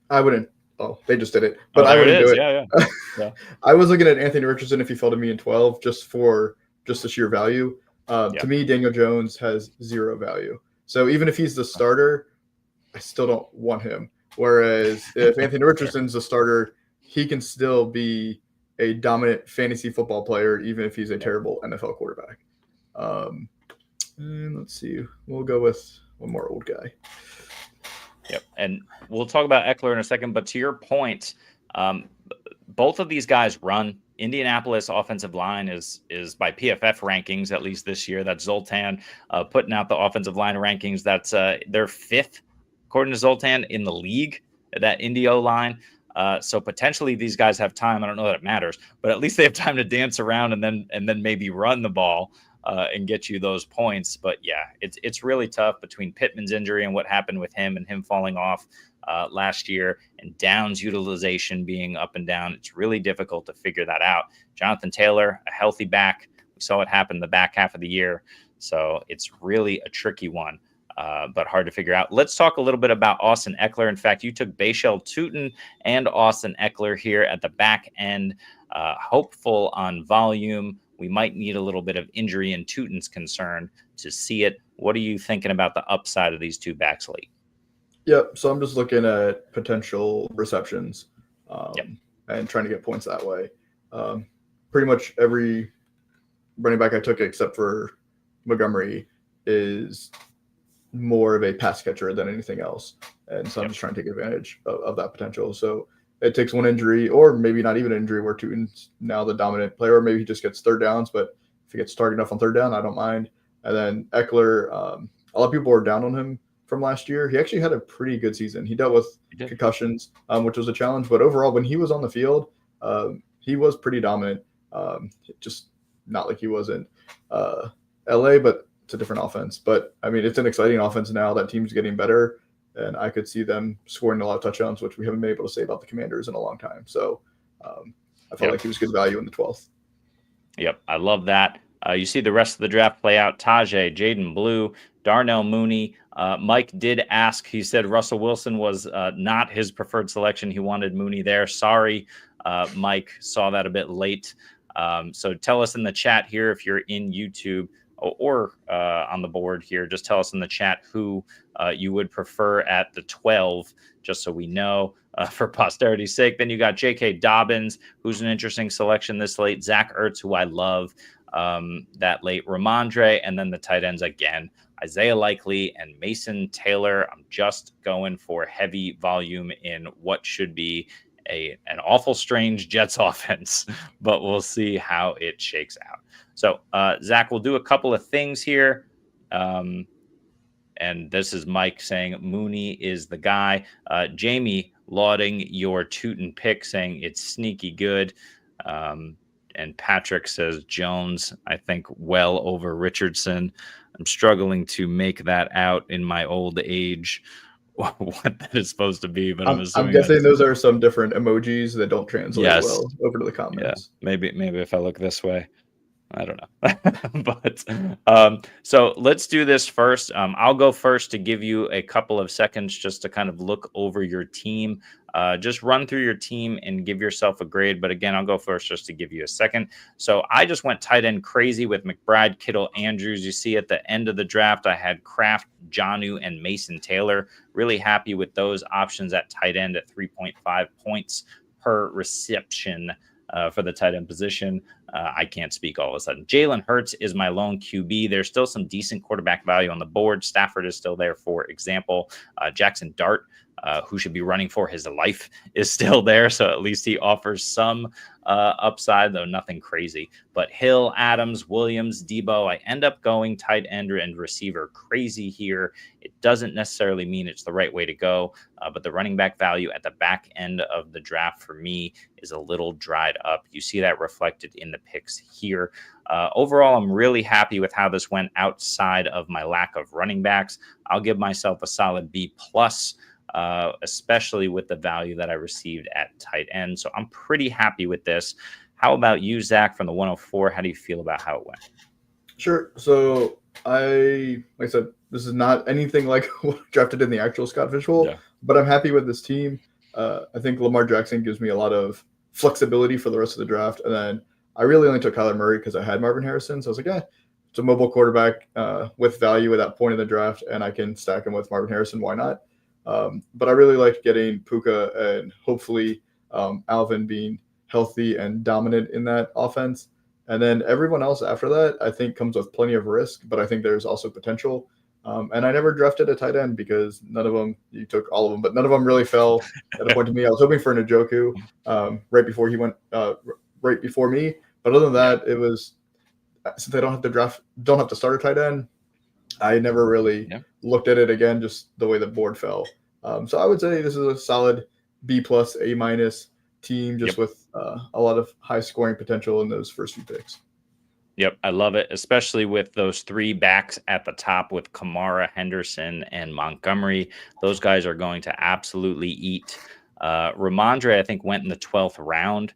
I wouldn't. Oh, they just did it. But I wouldn't do it. Yeah. I was looking at Anthony Richardson if he fell to me in 12 just for the sheer value. To me, Daniel Jones has zero value. So even if he's the starter, I still don't want him. Whereas if Anthony Richardson's the starter, he can still be a dominant fantasy football player, even if he's a terrible NFL quarterback. And let's see. We'll go with one more old guy. Yep. And we'll talk about Eckler in a second. But to your point, both of these guys run. Indianapolis offensive line is by PFF rankings, at least this year. That's Zoltan putting out the offensive line rankings. That's their fifth, according to Zoltan, in the league, that Indio line. So potentially these guys have time. I don't know that it matters, but at least they have time to dance around and then maybe run the ball and get you those points. But yeah, it's really tough between Pittman's injury and what happened with him and him falling off last year, and downs utilization being up and down. It's really difficult to figure that out. Jonathan Taylor, a healthy back. We saw what happened in the back half of the year. So it's really a tricky one, but hard to figure out. Let's talk a little bit about Austin Eckler. In fact, you took Bashal Tutin and Austin Eckler here at the back end. Hopeful on volume. We might need a little bit of injury in Tutin's concern to see it. What are you thinking about the upside of these two backs late? Yep. So I'm just looking at potential receptions Yep. and trying to get points that way. Pretty much every running back I took except for Montgomery is more of a pass catcher than anything else. And so I'm just trying to take advantage of that potential. So it takes one injury, or maybe not even an injury, where Tutin's now the dominant player, or maybe he just gets third downs. But if he gets targeted enough on third down, I don't mind. And then Eckler, a lot of people were down on him from last year. He actually had a pretty good season. He dealt with concussions, which was a challenge. But overall, when he was on the field, he was pretty dominant. Just not like he was in LA, but it's a different offense. But I mean, it's an exciting offense now. That team's getting better, and I could see them scoring a lot of touchdowns, which we haven't been able to say about the Commanders in a long time. So I felt like he was good value in the 12th. Yep, I love that. You see the rest of the draft play out. Tajay, Jaden Blue, Darnell Mooney. Mike did ask. He said Russell Wilson was not his preferred selection. He wanted Mooney there. Sorry, Mike. Saw that a bit late. So tell us in the chat here if you're in YouTube or on the board here. Just tell us in the chat who you would prefer at the 12, just so we know for posterity's sake. Then you got J.K. Dobbins, who's an interesting selection this late. Zach Ertz, who I love that late. Ramondre, and then the tight ends again. Isaiah Likely and Mason Taylor. I'm just going for heavy volume in what should be an awful strange Jets offense, but we'll see how it shakes out. So Zach, we'll do a couple of things here. And this is Mike saying Mooney is the guy. Jamie lauding your Tutin pick, saying it's sneaky good. And Patrick says Jones, I think, well over Richardson. I'm struggling to make that out in my old age, what that is supposed to be, but I'm guessing those are some different emojis that don't translate well over to the comments. Yeah, maybe if I look this way. I don't know. But so let's do this first. I'll go first to give you a couple of seconds just to kind of look over your team. Just run through your team and give yourself a grade. But again, I'll go first just to give you a second. So I just went tight end crazy with McBride, Kittle, Andrews. You see at the end of the draft, I had Kraft, Jonnu, and Mason Taylor. Really happy with those options at tight end at 3.5 points per reception. For the tight end position. I can't speak all of a sudden. Jalen Hurts is my lone QB. There's still some decent quarterback value on the board. Stafford is still there, for example. Jackson Dart, who should be running for his life, is still there. So at least he offers some upside, though nothing crazy. But Hill, Adams, Williams, Debo, I end up going tight end and receiver crazy here. It doesn't necessarily mean it's the right way to go, but the running back value at the back end of the draft for me is a little dried up. You see that reflected in the picks here. Overall, I'm really happy with how this went outside of my lack of running backs. I'll give myself a solid B+, especially with the value that I received at tight end. So I'm pretty happy with this. How about you, Zach, from the 104? How do you feel about how it went? Sure. So like I said, this is not anything like what drafted in the actual Scott Fishbowl, but I'm happy with this team. I think Lamar Jackson gives me a lot of flexibility for the rest of the draft. And then I really only took Kyler Murray because I had Marvin Harrison. So I was like, it's a mobile quarterback with value at that point in the draft, and I can stack him with Marvin Harrison. Why not? But I really liked getting Puka and hopefully Alvin being healthy and dominant in that offense. And then everyone else after that, I think, comes with plenty of risk, but I think there's also potential. And I never drafted a tight end because none of them, you took all of them, but none of them really fell at a point to me. I was hoping for Njoku right before he went, right before me. But other than that, it was, since I don't have to start a tight end, I never really looked at it again, just the way the board fell. So I would say this is a solid B+, A- team, just with a lot of high scoring potential in those first few picks. Yep, I love it, especially with those three backs at the top with Kamara, Henderson, and Montgomery. Those guys are going to absolutely eat. Ramondre, I think, went in the 12th round.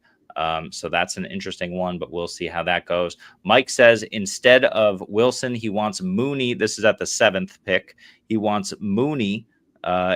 So that's an interesting one, but we'll see how that goes. Mike says instead of Wilson, he wants Mooney. This is at the 7th pick. He wants Mooney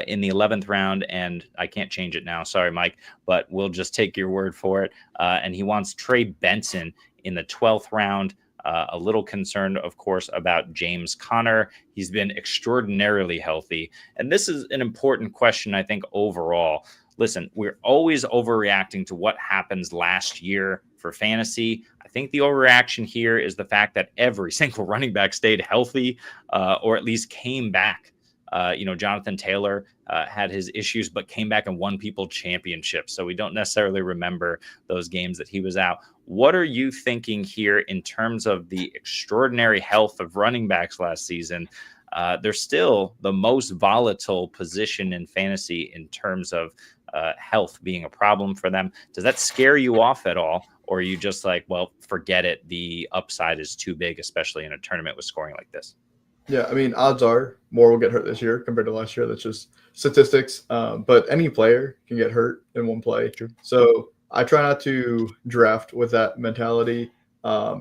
in the 11th round, and I can't change it now. Sorry, Mike, but we'll just take your word for it. And he wants Trey Benson in the 12th round. A little concerned, of course, about James Conner. He's been extraordinarily healthy. And this is an important question, I think, overall. Listen, we're always overreacting to what happens last year for fantasy. I think the overreaction here is the fact that every single running back stayed healthy or at least came back. Jonathan Taylor had his issues, but came back and won people championships. So we don't necessarily remember those games that he was out. What are you thinking here in terms of the extraordinary health of running backs last season? They're still the most volatile position in fantasy in terms of health being a problem for them. Does that scare you off at all? Or are you just like, well, forget it. The upside is too big, especially in a tournament with scoring like this. Yeah, I mean, odds are more will get hurt this year compared to last year. That's just statistics. But any player can get hurt in one play. True. So I try not to draft with that mentality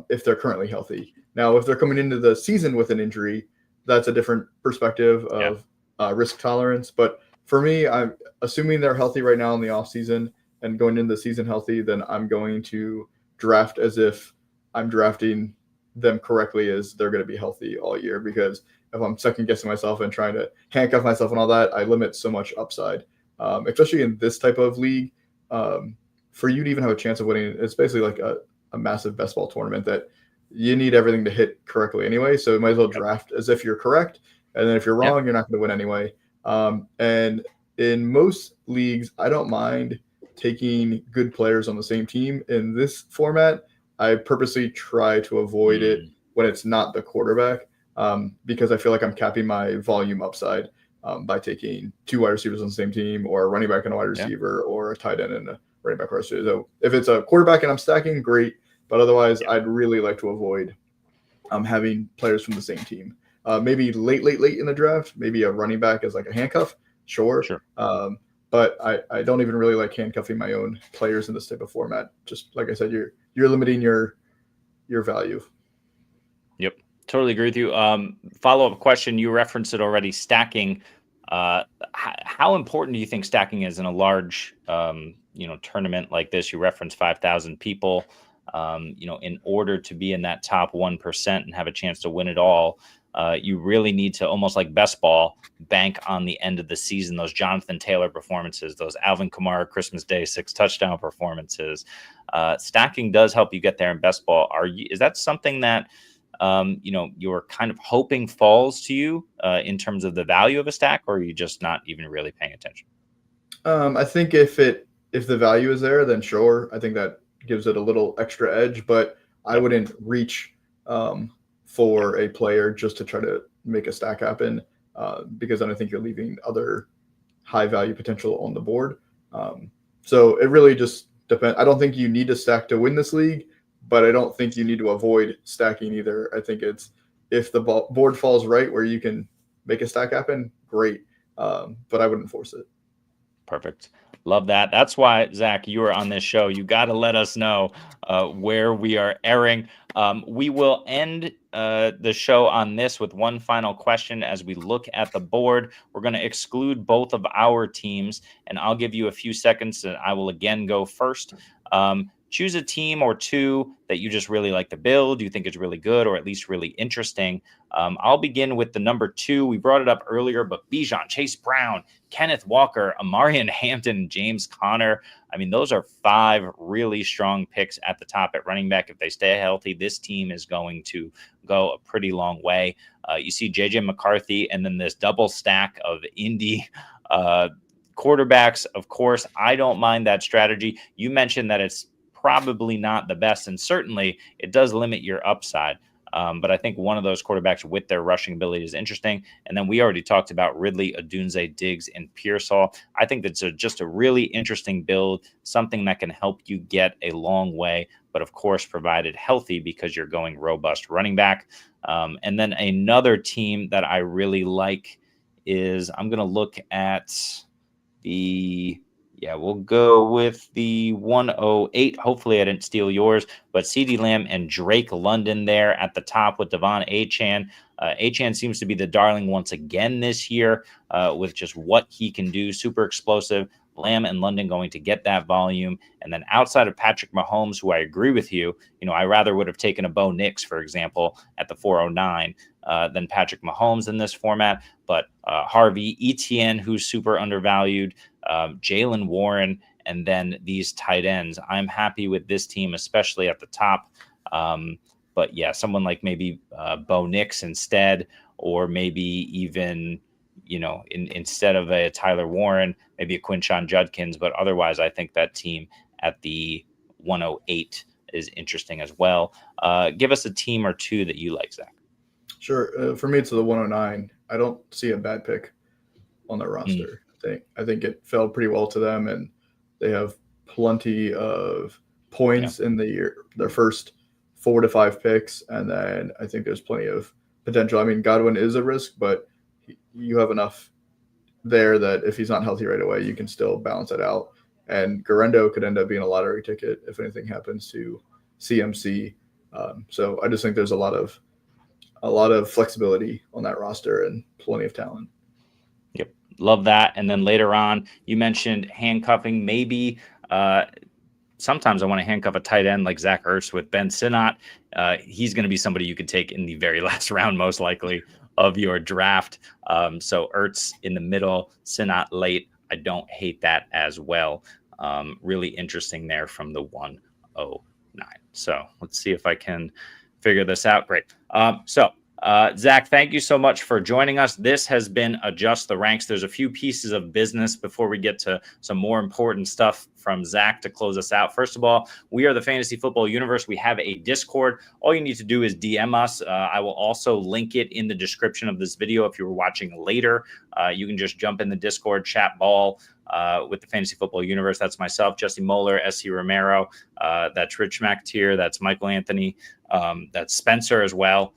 if they're currently healthy. Now, if they're coming into the season with an injury, that's a different perspective of risk tolerance. But for me, I'm assuming they're healthy right now in the offseason and going into the season healthy, then I'm going to draft as if I'm drafting them correctly as they're going to be healthy all year, because if I'm second guessing myself and trying to handcuff myself and all that, I limit so much upside, especially in this type of league. For you to even have a chance of winning, it's basically like a massive best ball tournament that you need everything to hit correctly anyway. So you might as well draft as if you're correct. And then if you're wrong, you're not going to win anyway. And in most leagues, I don't mind taking good players on the same team. In this format, I purposely try to avoid it when it's not the quarterback, because I feel like I'm capping my volume upside by taking two wide receivers on the same team, or a running back and a wide receiver, or a tight end and a running back. So if it's a quarterback and I'm stacking, great. But otherwise, I'd really like to avoid having players from the same team. Maybe late in the draft, maybe a running back as like a handcuff. Sure. But I don't even really like handcuffing my own players in this type of format. Just like I said, you're limiting your value. Yep, totally agree with you. Follow-up question, you referenced it already, stacking. How important do you think stacking is in a large tournament like this? You referenced 5,000 people. In order to be in that top 1% and have a chance to win it all, you really need to, almost like best ball, bank on the end of the season, those Jonathan Taylor performances, those Alvin Kamara Christmas Day 6 touchdown performances. Stacking does help you get there in best ball. Is that something that you're kind of hoping falls to you in terms of the value of a stack, or are you just not even really paying attention? I think if the value is there, then sure. I think that gives it a little extra edge, but I wouldn't reach for a player just to try to make a stack happen, because then I think you're leaving other high value potential on the board. So it really just depends. I don't think you need to stack to win this league, but I don't think you need to avoid stacking either. I think it's, if the board falls right where you can make a stack happen, great. But I wouldn't force it. Perfect. Love that. That's why, Zach, you are on this show. You got to let us know where we are erring. We will end the show on this with one final question as we look at the board. We're going to exclude both of our teams, and I'll give you a few seconds, and I will again go first. Choose a team or two that you just really like to build, you think is really good, or at least really interesting. I'll begin with the number 2. We brought it up earlier, but Bijan, Chase Brown, Kenneth Walker, Amarian Hampton, James Conner. I mean, those are 5 really strong picks at the top at running back. If they stay healthy, this team is going to go a pretty long way. You see JJ McCarthy, and then this double stack of Indy quarterbacks. Of course, I don't mind that strategy. You mentioned that it's probably not the best, and certainly it does limit your upside. But I think one of those quarterbacks with their rushing ability is interesting. And then we already talked about Ridley, Odunze, Diggs, and Pearsall. I think that's just a really interesting build, something that can help you get a long way, but of course, provided healthy because you're going robust running back. And then another team that I really like is I'm going to look at we'll go with the 108. Hopefully I didn't steal yours, but CeeDee Lamb and Drake London there at the top with Devon Achane. Achane seems to be the darling once again this year with just what he can do. Super explosive. Lamb and London going to get that volume. And then outside of Patrick Mahomes, who I agree with you, I rather would have taken a Bo Nix, for example, at the 409 than Patrick Mahomes in this format. But Harvey Etienne, who's super undervalued, Jalen Warren, and then these tight ends. I'm happy with this team, especially at the top. But yeah, someone like maybe Bo Nix instead, or maybe even, instead of a Tyler Warren, maybe a Quinshon Judkins. But otherwise, I think that team at the 108 is interesting as well. Give us a team or two that you like, Zach. Sure. For me, it's the 109. I don't see a bad pick on their roster. I think it fell pretty well to them, and they have plenty of points in their first 4 to 5 picks, and then I think there's plenty of potential. I mean, Godwin is a risk, but you have enough there that if he's not healthy right away, you can still balance it out. And Garendo could end up being a lottery ticket if anything happens to CMC. So I just think there's a lot of flexibility on that roster and plenty of talent. Yep. Love that. And then later on, you mentioned handcuffing. Maybe sometimes I want to handcuff a tight end like Zach Ertz with Ben Sinnott. He's going to be somebody you could take in the very last round, most likely, of your draft. So Ertz in the middle, Sinnott late. I don't hate that as well. Really interesting there from the 109. So let's see if I can figure this out. Great. Zach, thank you so much for joining us. This has been Adjust the Ranks. There's a few pieces of business before we get to some more important stuff from Zach to close us out. First of all, we are the Fantasy Football Universe. We have a Discord. All you need to do is DM us. I will also link it in the description of this video. If you were watching later, you can just jump in the Discord, chat ball with the Fantasy Football Universe. That's myself, Jesse Moeller, SC Romero. That's Rich McTier. That's Michael Anthony. That's Spencer as well.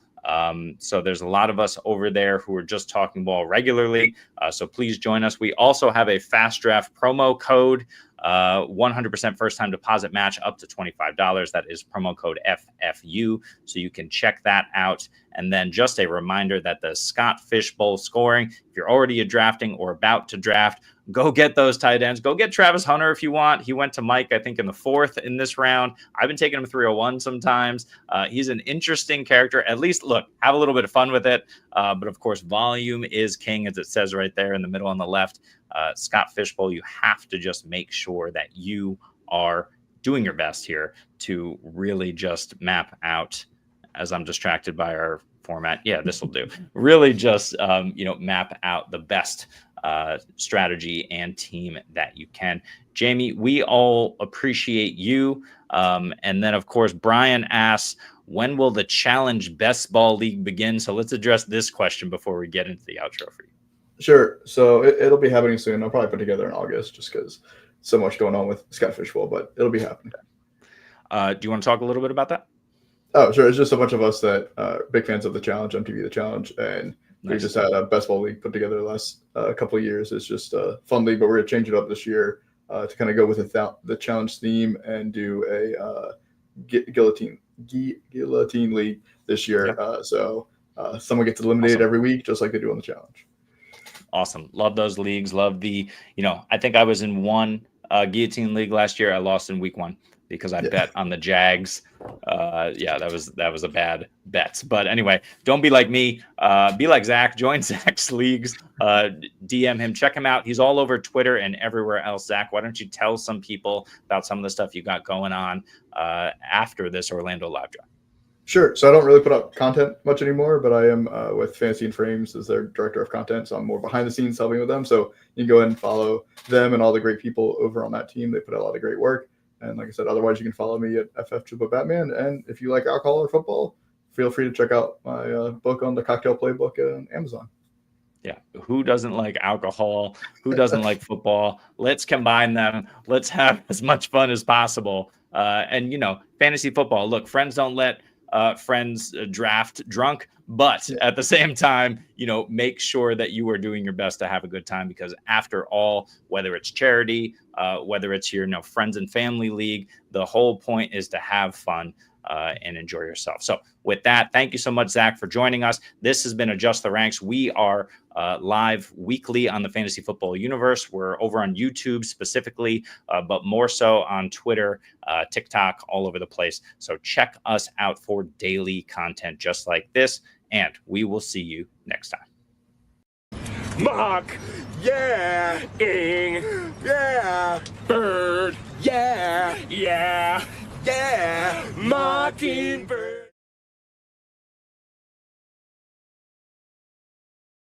So there's a lot of us over there who are just talking ball regularly. So please join us. We also have a fast draft promo code, 100% first time deposit match up to $25. That is promo code FFU. So you can check that out. And then just a reminder that the Scott Fish Bowl scoring, if you're already drafting or about to draft, go get those tight ends. Go get Travis Hunter if you want. He went to Mike, I think, in the 4th in this round. I've been taking him 301 sometimes. He's an interesting character. At least, look, have a little bit of fun with it. But, of course, volume is king, as it says right there in the middle on the left. Scott Fishbowl, you have to just make sure that you are doing your best here to really just map out, as I'm distracted by our format. Yeah, this will do. Really just, map out the best strategy and team that you can. Jamie, we all appreciate you. And then, of course, Brian asks, when will the Challenge Best Ball League begin? So let's address this question before we get into the outro for you. Sure. So it'll be happening soon. I'll probably put together in August just because so much going on with Scott Fishbowl, but it'll be happening. Do you want to talk a little bit about that? Oh, sure. It's just a bunch of us that are big fans of the Challenge, MTV The Challenge, and we just had a Best Ball League put together the last couple of years. It's just a fun league, but we're going to change it up this year to kind of go with the Challenge theme and do a guillotine league this year. Yeah. So someone gets eliminated every week, just like they do on the Challenge. Awesome. Love those leagues. Love the, I think I was in one guillotine league last year. I lost in week 1 because I bet on the Jags. That was a bad bet. But anyway, don't be like me. Be like Zach. Join Zach's leagues. DM him. Check him out. He's all over Twitter and everywhere else. Zach, why don't you tell some people about some of the stuff you got going on after this Orlando live draft? Sure. So I don't really put up content much anymore, but I am with Fantasy and Frames as their director of content. So I'm more behind the scenes helping with them. So you can go ahead and follow them and all the great people over on that team. They put out a lot of great work. And like I said, otherwise you can follow me at FF Batman. And if you like alcohol or football, feel free to check out my book on the cocktail playbook on Amazon. Yeah. Who doesn't like alcohol? Who doesn't like football? Let's combine them. Let's have as much fun as possible. And, fantasy football. Look, friends don't let friends draft drunk. But at the same time, make sure that you are doing your best to have a good time, because after all, whether it's charity, whether it's your friends and family league, the whole point is to have fun and enjoy yourself. So with that, thank you so much, Zach, for joining us. This has been Adjust the Ranks. We are live weekly on the Fantasy Football Universe. We're over on YouTube specifically, but more so on Twitter, TikTok, all over the place. So check us out for daily content just like this, and we will see you next time. Mock, yeah. Ing, yeah. Bird, yeah. Yeah. Mockingbird.